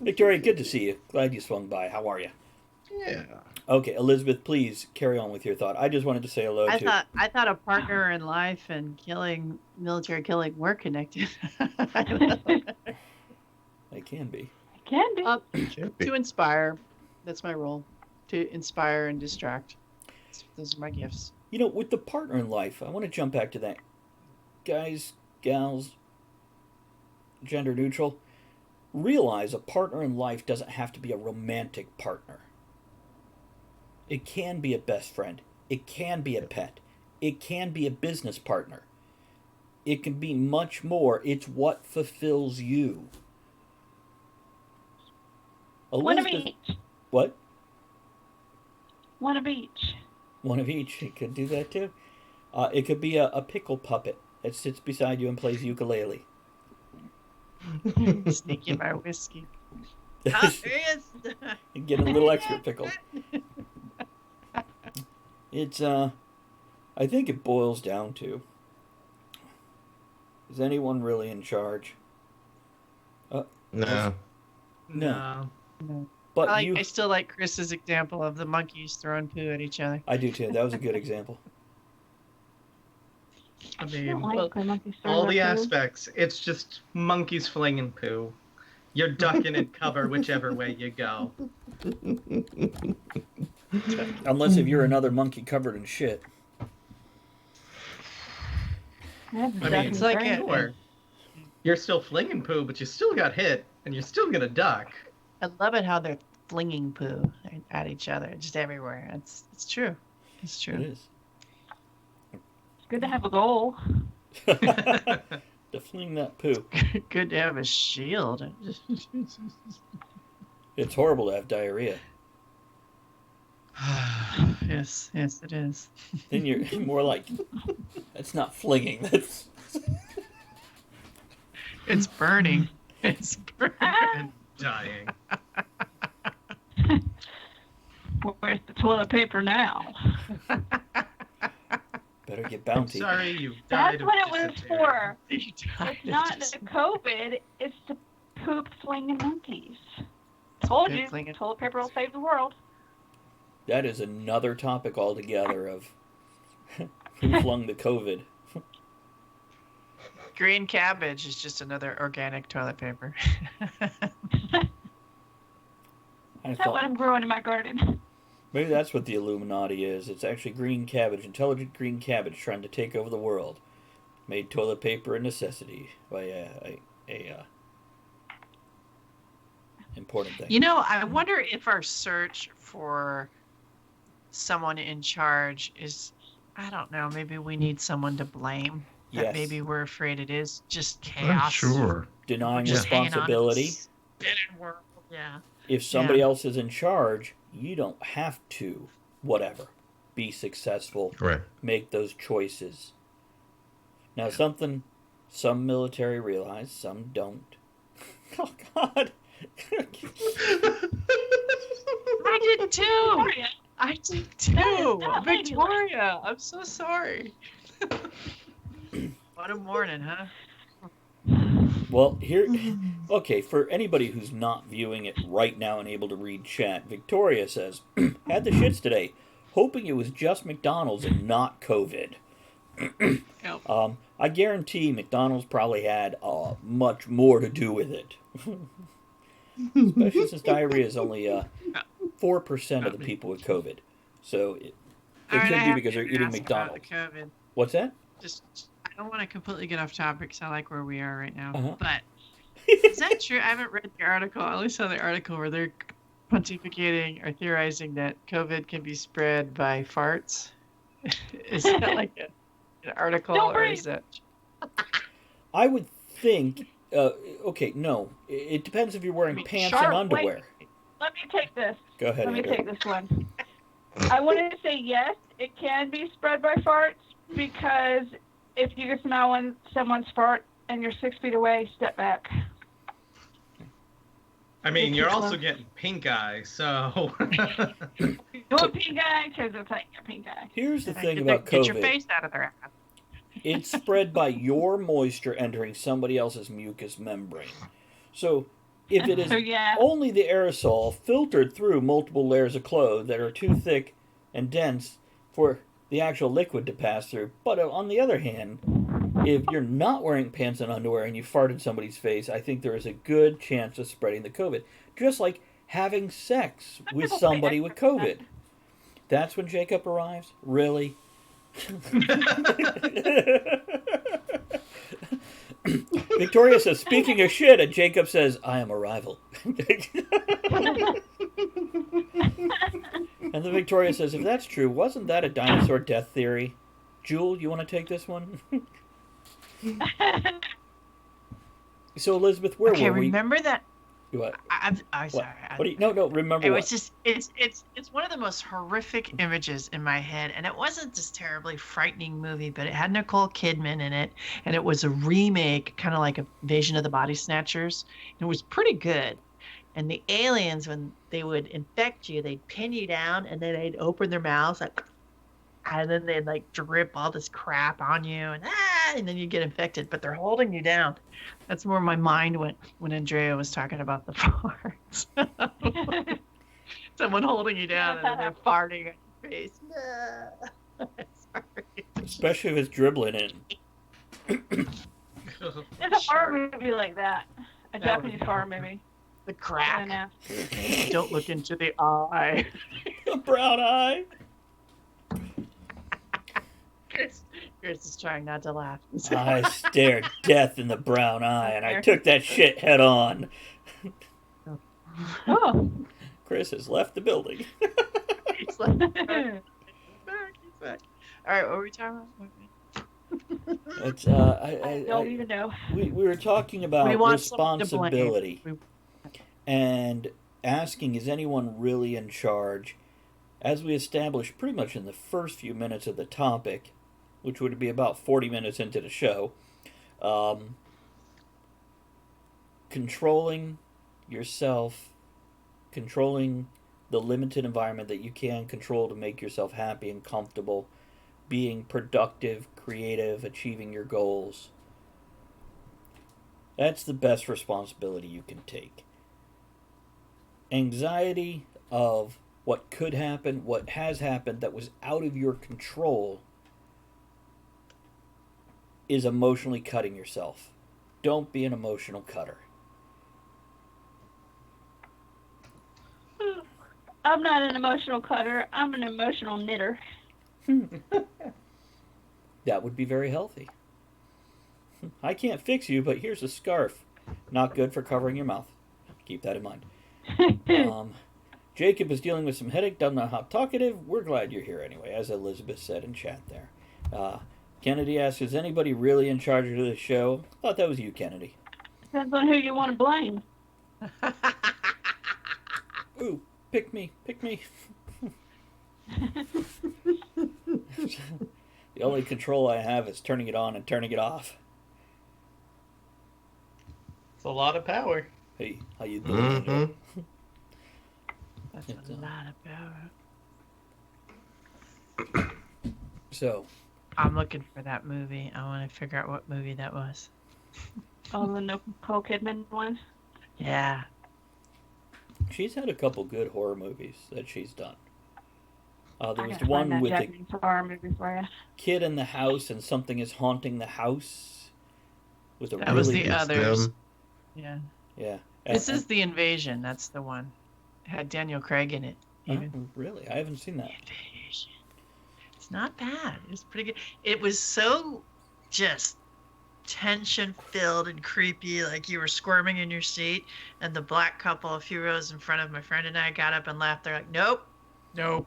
Victoria, good to see you. Glad you swung by. How are you? Yeah. Okay, Elizabeth, please carry on with your thought. I just wanted to say hello to. I thought a partner in life and military killing were connected. They can be. Can be. Can't be. To inspire. That's my role. To inspire and distract. Those are my gifts. You know, with the partner in life, I want to jump back to that. Guys, gals, gender neutral, realize a partner in life doesn't have to be a romantic partner. It can be a best friend. It can be a pet. It can be a business partner. It can be much more. It's what fulfills you. One of Elizabeth- each. What? One of each. One of each. It could do that too. It could be a pickle puppet that sits beside you and plays ukulele. Sneaking my whiskey. Ah, there he is. And get a little extra pickle. It's I think it boils down to, is anyone really in charge? No. No. No. But I still like Chris's example of the monkeys throwing poo at each other. I do too. That was a good example. I I mean, don't like when monkeys throw all the their poo. aspects. It's just monkeys flinging poo. You're ducking and cover whichever way you go. Unless if you're another monkey covered in shit. That's I mean, definitely it's like great. Sure. You're still flinging poo, but you still got hit, and you're still gonna duck. I love it how they're flinging poo at each other, just everywhere. It's true. It's It true. is. It's good to have a goal. To fling that poo. Good to have a shield. It's horrible to have diarrhea. Yes, it is. Then you're more like, that's not flinging. That's It's burning. It's burning. And dying. Where's the toilet paper now? better get I'm bounty. sorry you died That's of what it was dysentery. for. You died It's not of the COVID. It's the poop flinging monkeys. Told Poop you, flinging. toilet paper will save the world. That is another topic altogether of who flung the COVID. Green cabbage is just another organic toilet paper. I Is that what thought I'm growing in my garden? maybe that's what the Illuminati is. It's actually green cabbage, intelligent green cabbage trying to take over the world. Made toilet paper a necessity by a important thing. You know, I wonder if our search for someone in charge is, I don't know, maybe we need someone to blame. That Yes. maybe we're afraid it is just I'm chaos. sure. Denying Just hanging on to responsibility. this spinning world. Yeah. If somebody else is in charge, you don't have to, whatever, be successful, Right. make those choices. Now, something some military realize, some don't. Oh, God. I did too. Victoria, I did That too. is not ladylike. Victoria, I'm so sorry. What a morning, huh? Well, here, okay, for anybody who's not viewing it right now and able to read chat, Victoria says, had the shits today, hoping it was just McDonald's and not COVID. Yep. I guarantee McDonald's probably had much more to do with it. Especially since diarrhea is only 4% of the people with COVID. So it All right, I could be have because to they're eating ask McDonald's. about the COVID. What's that? Just, I don't want to completely get off topic 'cause I like where we are right now. Uh-huh. But is that true? I haven't read the article. I only saw the article where they're pontificating or theorizing that COVID can be spread by farts. Is that like an article, Don't or breathe. is that? I would think. Okay, no. It depends if you're wearing I mean, pants sharp, and underwear. let me take this. Go ahead. Let me Andrew. take this one. I want to say yes, it can be spread by farts because if you can smell when someone's fart and you're 6 feet away, step back. I mean, It's you're too also close. getting pink eye, so. want pink eye? Chosen like your pink eye. Here's the thing Get about get your COVID. face out of there. It's spread by your moisture entering somebody else's mucous membrane. So, if it is So, yeah. only the aerosol filtered through multiple layers of clothes that are too thick and dense for the actual liquid to pass through. But on the other hand, if you're not wearing pants and underwear and you fart in somebody's face, I think there is a good chance of spreading the COVID. Just like having sex with somebody with COVID. That's when Jacob arrives? Really? Victoria says, speaking of shit, and Jacob says, I am a rival. And then Victoria says, if that's true, wasn't that a dinosaur death theory? Jewel, you want to take this one? So, Elizabeth, where Okay, were we? remember that? What? I'm What? sorry. What do you, no, remember It what? was just it's one of the most horrific images in my head, and it wasn't this terribly frightening movie, but it had Nicole Kidman in it, and it was a remake, kind of like a Invasion of the Body Snatchers. And it was pretty good. And the aliens, when they would infect you, they'd pin you down, and then they'd open their mouths like, and then they'd like drip all this crap on you, and then you get infected. But they're holding you down. That's where my mind went when Andrea was talking about the farts. Someone holding you down and then they're farting at your face. Sorry. Especially if it's dribbling in. There's a horror movie like that. A That would Japanese be horror movie. The I crack. know. Don't look into the eye. A brown eye. Chris is trying not to laugh. I stared death in the brown eye, and I took that shit head on. Oh. Chris has left the building. He's like, he's back. All right, what were we talking about? It's, I don't even know. we were talking about We want someone to blame. responsibility We- and asking, is anyone really in charge? As we established pretty much in the first few minutes of the topic, which would be about 40 minutes into the show, controlling yourself, controlling the limited environment that you can control to make yourself happy and comfortable, being productive, creative, achieving your goals. That's the best responsibility you can take. Anxiety of what could happen, what has happened that was out of your control is emotionally cutting yourself. Don't be an emotional cutter. I'm not an emotional cutter. I'm an emotional knitter. That would be very healthy. I can't fix you, but here's a scarf. Not good for covering your mouth. Keep that in mind. Jacob is dealing with some headache, doesn't know how talkative. We're glad you're here anyway, as Elizabeth said in chat there. Kennedy asks, is anybody really in charge of the show? I thought that was you, Kennedy. Depends on who you want to blame. Ooh, pick me, pick me. The only control I have is turning it on and turning it off. It's a lot of power. Hey, how you doing? Mm-hmm. That's It's, a lot of power. So, I'm looking for that movie. I want to figure out what movie that was. Oh, the Nicole Kidman one. Yeah. she's had a couple good horror movies that she's done. There I was gotta the one find that with the Japanese horror movie for you. kid in the house and something is haunting the house. With a That was really the good- others. Them. Yeah. Yeah. This is The Invasion. That's the one. It had Daniel Craig in it. Even. Oh, really? I haven't seen that. Invasion. It's not bad. It's pretty good. It was so just tension filled and creepy, like you were squirming in your seat. And the black couple a few rows in front of my friend and I got up and laughed. They're like, nope, nope.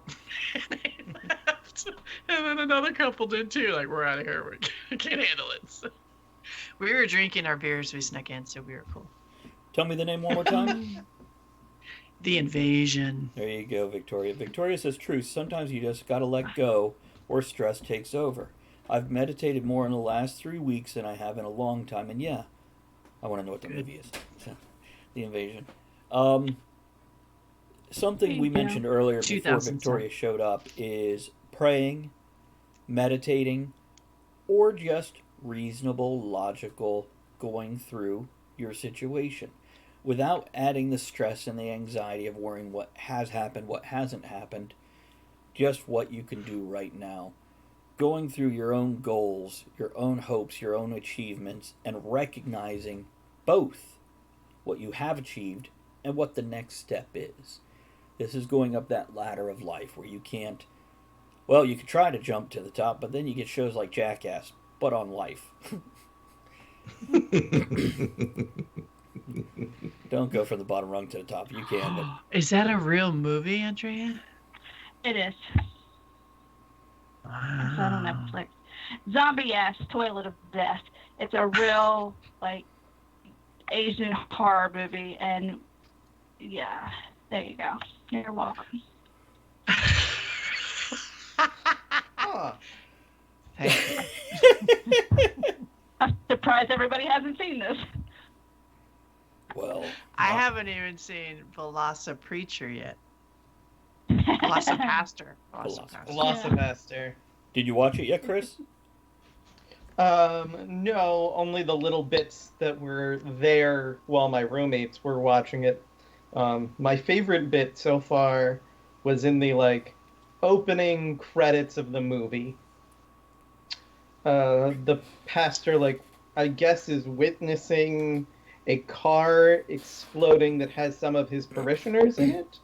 And they left. And then another couple did too. Like, we're out of here. We can't handle it. So we were drinking our beers. We snuck in, so we were cool. Tell me the name one more time. The Invasion. There you go, Victoria. Victoria says, truth, sometimes you just gotta let go or stress takes over. I've meditated more in the last 3 weeks than I have in a long time, and yeah, I want to know what the movie is. The Invasion. something we Yeah. mentioned earlier before 2000 Victoria showed up is praying, meditating, or just reasonable, logical going through your situation without adding the stress and the anxiety of worrying what has happened, what hasn't happened, just what you can do right now. Going through your own goals, your own hopes, your own achievements, and recognizing both what you have achieved and what the next step is. This is going up that ladder of life where you can't, well, you could try to jump to the top, but then you get shows like Jackass, but on life. Don't go from the bottom rung to the top. You can, but Is that a real movie, Andrea? It is. It's on Netflix. Zombie Ass Toilet of Death. It's a real like Asian horror movie, and yeah, there you go. You're welcome. Huh. Thank you. I'm surprised everybody hasn't seen this. well, I haven't even seen Velocipastor Preacher yet. Velocipastor. Velocipastor. Velocipaster. Did you watch it yet, Chris? No, only the little bits that were there while my roommates were watching it. My favorite bit so far was in the opening credits of the movie. The pastor, I guess, is witnessing a car exploding that has some of his parishioners in it.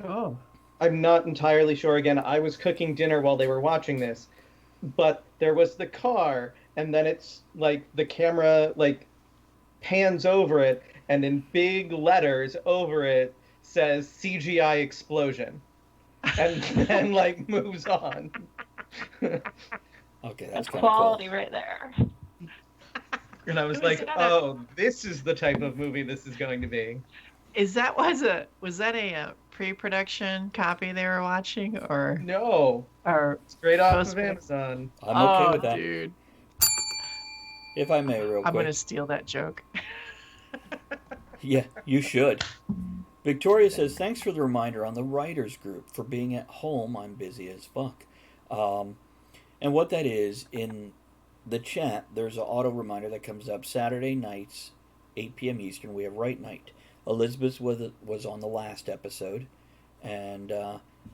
Oh. I'm not entirely sure. Again, I was cooking dinner while they were watching this, but there was the car, and then it's the camera pans over it, and in big letters over it says CGI explosion, and then moves on. Okay, that's That's kind of quality cool. right there. And I was Was like, that oh, this is the type of movie this is going to be. Was that a pre-production copy they were watching, or No, straight off of Amazon. I'm okay with that. Dude, If I may, real I'm quick. gonna steal that joke. Yeah, you should. Victoria says, thanks for the reminder on the writers group for being at home. I'm busy as fuck. And what that is, in the chat, there's an auto reminder that comes up Saturday nights, 8 p.m. Eastern. We have Right Night. Elizabeth was on the last episode. And,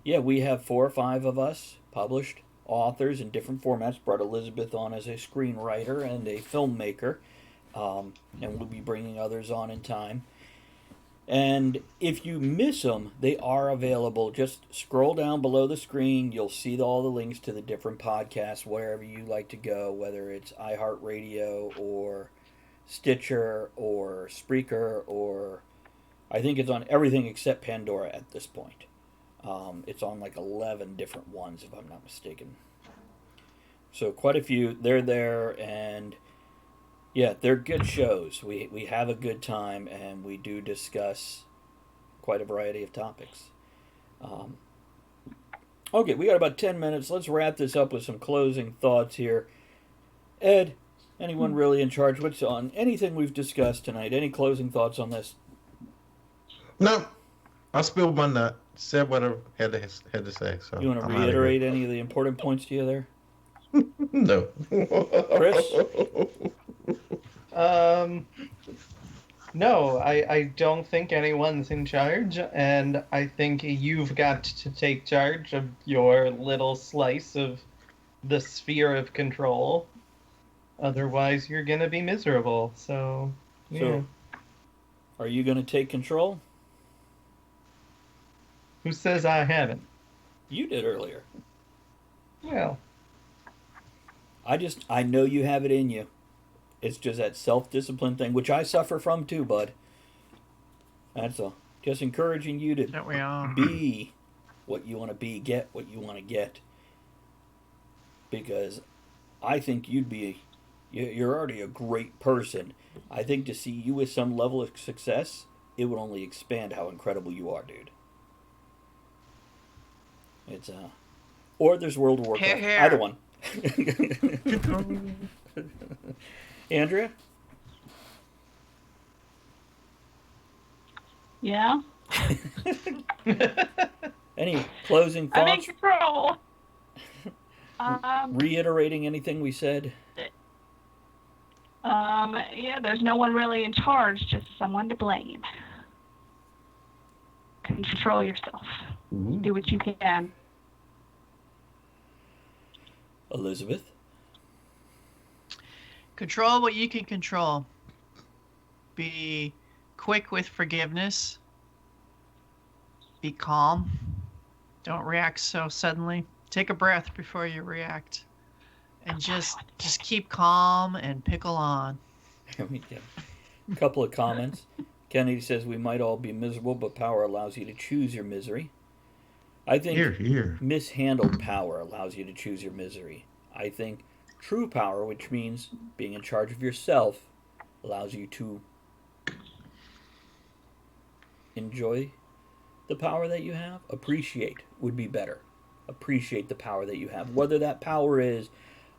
yeah, we have 4 or 5 of us published authors in different formats. Brought Elizabeth on as a screenwriter and a filmmaker. And we'll be bringing others on in time. And if you miss them, they are available. Just scroll down below the screen. You'll see all the links to the different podcasts, wherever you like to go, whether it's iHeartRadio or Stitcher or Spreaker, or I think it's on everything except Pandora at this point. It's on 11 different ones, if I'm not mistaken. So quite a few. They're there, and yeah, they're good shows. We have a good time, and we do discuss quite a variety of topics. Okay, we got about 10 minutes. Let's wrap this up with some closing thoughts here. Ed, anyone really in charge? What's on anything we've discussed tonight? Any closing thoughts on this? No, I spilled my nut. Said what I had to say. So You want to I'm outta reiterate any of the important points to you there? here. No. Chris? No, I don't think anyone's in charge, and I think you've got to take charge of your little slice of the sphere of control. Otherwise, you're gonna be miserable. So, yeah. So, are you going to take control? Who says I haven't? You did earlier. Well, I know you have it in you. It's just that self-discipline thing, which I suffer from too, bud. That's all. Just encouraging you to Don't we all? be what you want to be, get what you want to get. Because I think you're already a great person. I think to see you with some level of success, it would only expand how incredible you are, dude. It's or there's World of Warcraft. Hear, hear. Either one. Andrea? Yeah. Any closing I'm in thoughts? control. Reiterating anything we said? Yeah, there's no one really in charge, just someone to blame. Control yourself. Do what you can. Elizabeth? Control what you can control. Be quick with forgiveness. Be calm. Don't react so suddenly. Take a breath before you react. And just keep calm and pickle on. A couple of comments. Kennedy says we might all be miserable, but power allows you to choose your misery. I think Here. mishandled power allows you to choose your misery. I think true power, which means being in charge of yourself, allows you to enjoy the power that you have. Appreciate would be better. Appreciate the power that you have. Whether that power is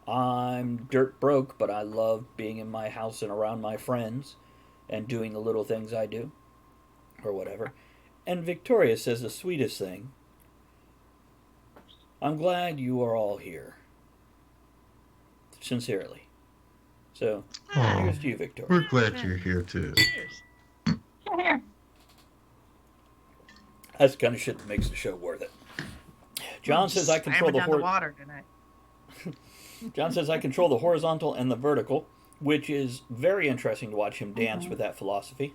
I'm dirt broke, but I love being in my house and around my friends and doing the little things I do, or whatever. And Victoria says the sweetest thing. I'm glad you are all here. Sincerely. So, here's to you, Victoria. We're glad you're here too. Cheers. Yeah, here. That's the kind of shit that makes the show worth it. John says I control the the water tonight. John says I control the horizontal and the vertical, which is very interesting to watch him dance with that philosophy.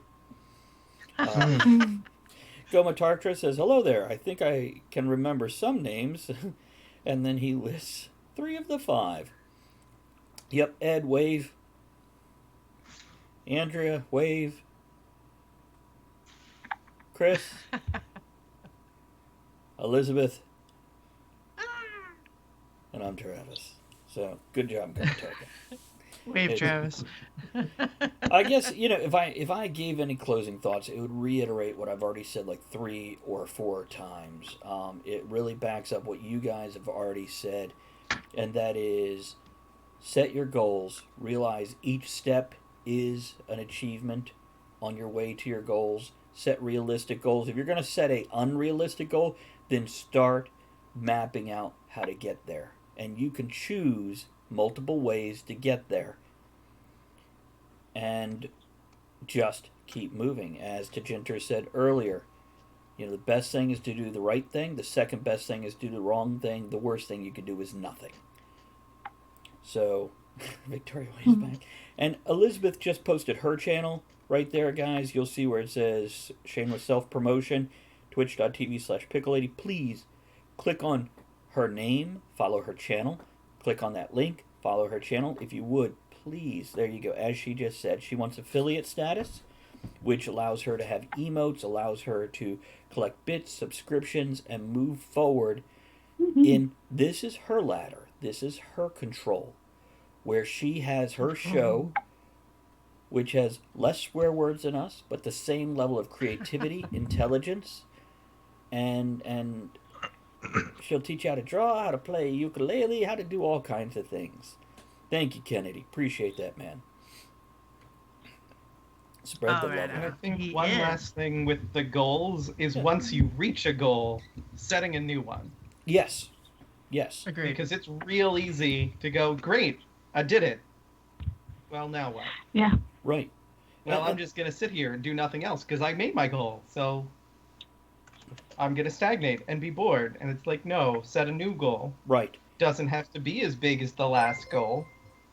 Goma Tartra says, hello there. I think I can remember some names. And then he lists 3 of the 5. Yep, Ed, wave. Andrea, wave. Chris. Elizabeth. And I'm Travis. So, good job, Goma Tartra. Wave, Travis. I guess, if I gave any closing thoughts, it would reiterate what I've already said like 3 or 4 times. It really backs up what you guys have already said, and that is set your goals. Realize each step is an achievement on your way to your goals. Set realistic goals. If you're going to set an unrealistic goal, then start mapping out how to get there. And you can choose multiple ways to get there. And just keep moving. As Tajinter said earlier, the best thing is to do the right thing. The second best thing is to do the wrong thing. The worst thing you can do is nothing. So, Victoria waves back. And Elizabeth just posted her channel right there, guys. You'll see where it says shameless self-promotion, twitch.tv/PickleLady. Please click on her name, follow her channel, click on that link, follow her channel. If you would, please, there you go. As she just said, she wants affiliate status, which allows her to have emotes, allows her to collect bits, subscriptions, and move forward this is her ladder. This is her control, where she has her show, which has less swear words than us, but the same level of creativity, intelligence, and she'll teach you how to draw, how to play ukulele, how to do all kinds of things. Thank you, Kennedy. Appreciate that, man. Spread the love. And I think one last thing with the goals is once you reach a goal, setting a new one. Yes. Agreed. Because it's real easy to go, great, I did it. Well, now what? Yeah. Right. Well, I'm just going to sit here and do nothing else because I made my goal. So I'm going to stagnate and be bored. And it's like, no, set a new goal. Right. Doesn't have to be as big as the last goal,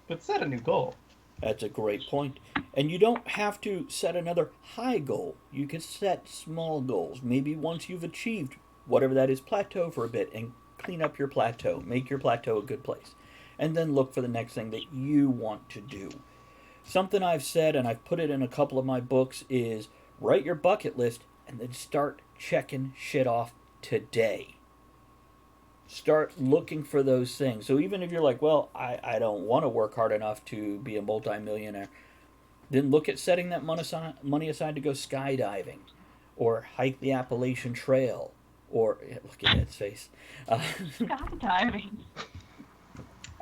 but set a new goal. That's a great point. And you don't have to set another high goal. You can set small goals. Maybe once you've achieved whatever that is, plateau for a bit and clean up your plateau. Make your plateau a good place. And then look for the next thing that you want to do. Something I've said, and I've put it in a couple of my books, is write your bucket list and then start checking shit off today. Start looking for those things. So even if you're like, well, I don't want to work hard enough to be a multimillionaire, then look at setting that money aside to go skydiving or hike the Appalachian Trail or, look at Ed's face. Skydiving.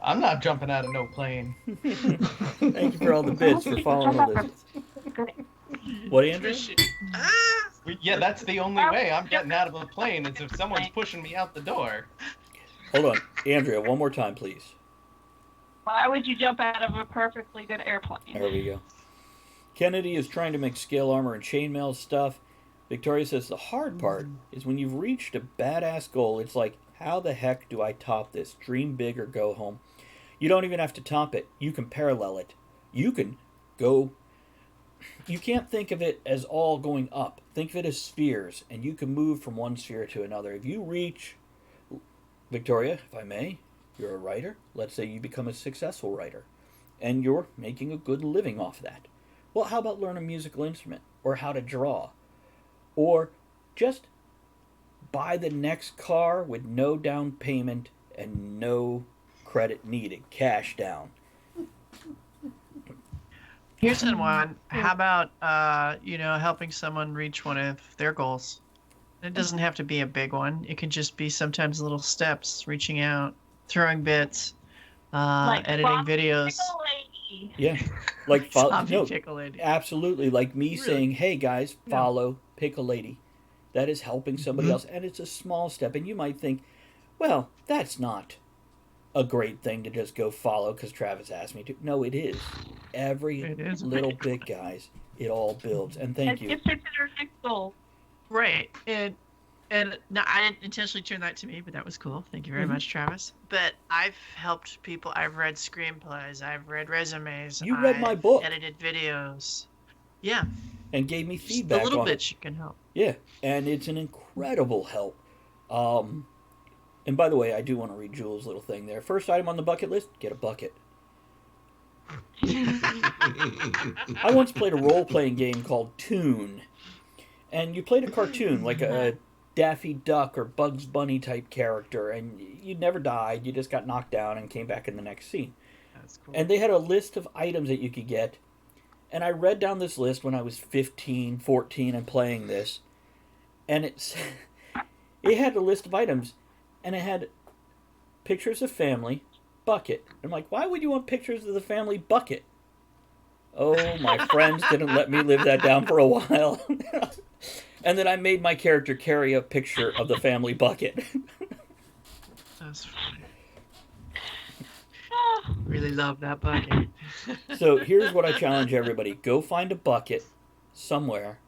I'm not jumping out of no plane. Thank you for all the bits for following Elizabeth. What, Andrew? Yeah, that's the only way I'm getting out of a plane is if someone's pushing me out the door. Hold on. Andrea, one more time, please. Why would you jump out of a perfectly good airplane? There we go. Kennedy is trying to make scale armor and chainmail stuff. Victoria says the hard part is when you've reached a badass goal, it's like, how the heck do I top this? Dream big or go home. You don't even have to top it. You can parallel it. You can go. You can't think of it as all going up. Think of it as spheres, and you can move from one sphere to another. If you reach, Victoria, if I may, you're a writer. Let's say you become a successful writer, and you're making a good living off that. Well, how about learn a musical instrument, or how to draw, or just buy the next car with no down payment and no credit needed, cash down. Here's one. How about helping someone reach one of their goals? It doesn't have to be a big one. It can just be sometimes little steps, reaching out, throwing bits, editing videos. Yeah, like Pickle Lady. Absolutely. Like me Really? saying, "Hey guys, follow Pickle Lady." That is helping somebody else, and it's a small step. And you might think, "Well, that's not a great thing to just go follow because Travis asked me to." No, it is. Every little bit, guys. It all builds. And thank you. It's to their next goal. Right. And no, I didn't intentionally turn that to me, but that was cool. Thank you very much, Travis. But I've helped people. I've read screenplays. I've read resumes. You read my I've book. Edited videos. Yeah. And gave me Just feedback. the little on bits it. you can help. Yeah, and it's an incredible help. And by the way, I do want to read Jules' little thing there. First item on the bucket list: get a bucket. I once played a role-playing game called Toon, and you played a cartoon like a Daffy Duck or Bugs Bunny type character, and you never died. You just got knocked down and came back in the next scene. That's cool. And they had a list of items that you could get, and I read down this list when I was 15, 14 and playing this, and it had a list of items, and it had pictures of family, bucket. I'm like, why would you want pictures of the family bucket? Oh, my friends didn't let me live that down for a while. And then I made my character carry a picture of the family bucket. That's funny. Really love that bucket. So here's what I challenge everybody. Go find a bucket somewhere.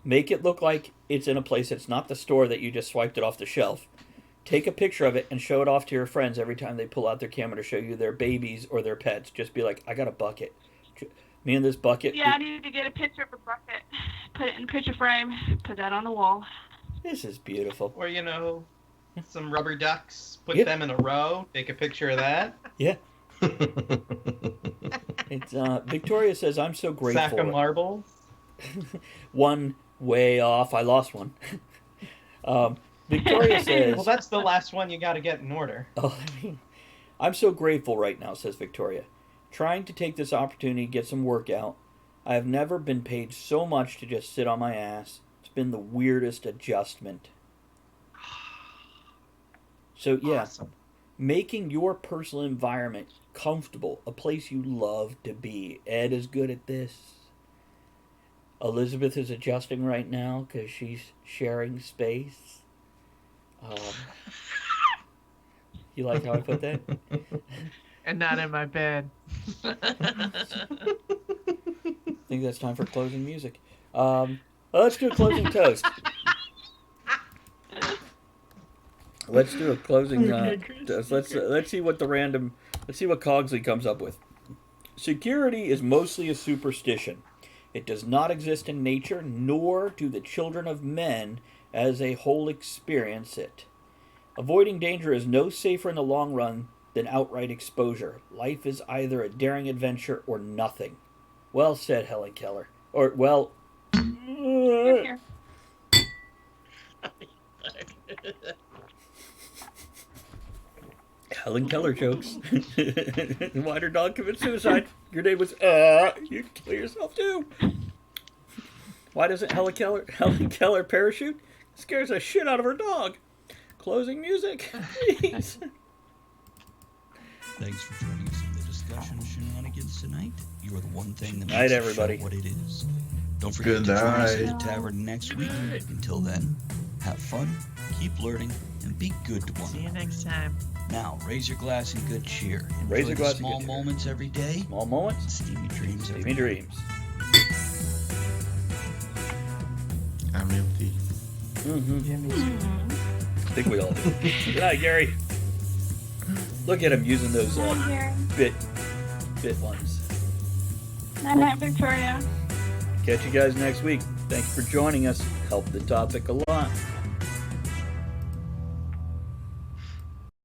Make it look like it's in a place that's not the store that you just swiped it off the shelf. Take a picture of it and show it off to your friends every time they pull out their camera to show you their babies or their pets. Just be like, I got a bucket. Me and this bucket. Yeah, I need to get a picture of a bucket. Put it in a picture frame. Put that on the wall. This is beautiful. Or, some rubber ducks, put Yep. them in a row, take a picture of that. Yeah. It's Victoria says, I'm so grateful. Sack of marbles. One way off. I lost one. Victoria says... Well, that's the last one you got to get in order. Oh, I'm so grateful right now, says Victoria. Trying to take this opportunity to get some work out. I have never been paid so much to just sit on my ass. It's been the weirdest adjustment. So, yeah, Awesome. making your personal environment comfortable, a place you love to be. Ed is good at this. Elizabeth is adjusting right now because she's sharing space. You like how I put that? And not in my bed. I think that's time for closing music. Let's do a closing toast. Let's do a closing toast. Let's see what let's see what Cogsley comes up with. Security is mostly a superstition. It does not exist in nature, nor do the children of men as a whole experience it. Avoiding danger is no safer in the long run than outright exposure. Life is either a daring adventure or nothing. Well said, Helen Keller. Or, well... Here. Helen Keller jokes. Why'd her dog commit suicide? Your name was, you'd kill yourself too. Why doesn't Helen Keller parachute? Scares the shit out of her dog. Closing music, please. Thanks for joining us in the discussion shenanigans tonight. You are the one thing that Night, makes the everybody. show what it is. Don't forget Good to join us at night. the tavern next week. Until then, have fun, keep learning, and be good to one See you another. next time. Now, raise your glass in good cheer. Enjoy Raise your the glass in small good cheer. moments every day. Small moments, Steamy dreams every steamy dreams. I'm empty. I think we all do. Good night, Gary. Look at him using those bit ones. Night night, Victoria. Catch you guys next week. Thanks for joining us. Helped the topic a lot.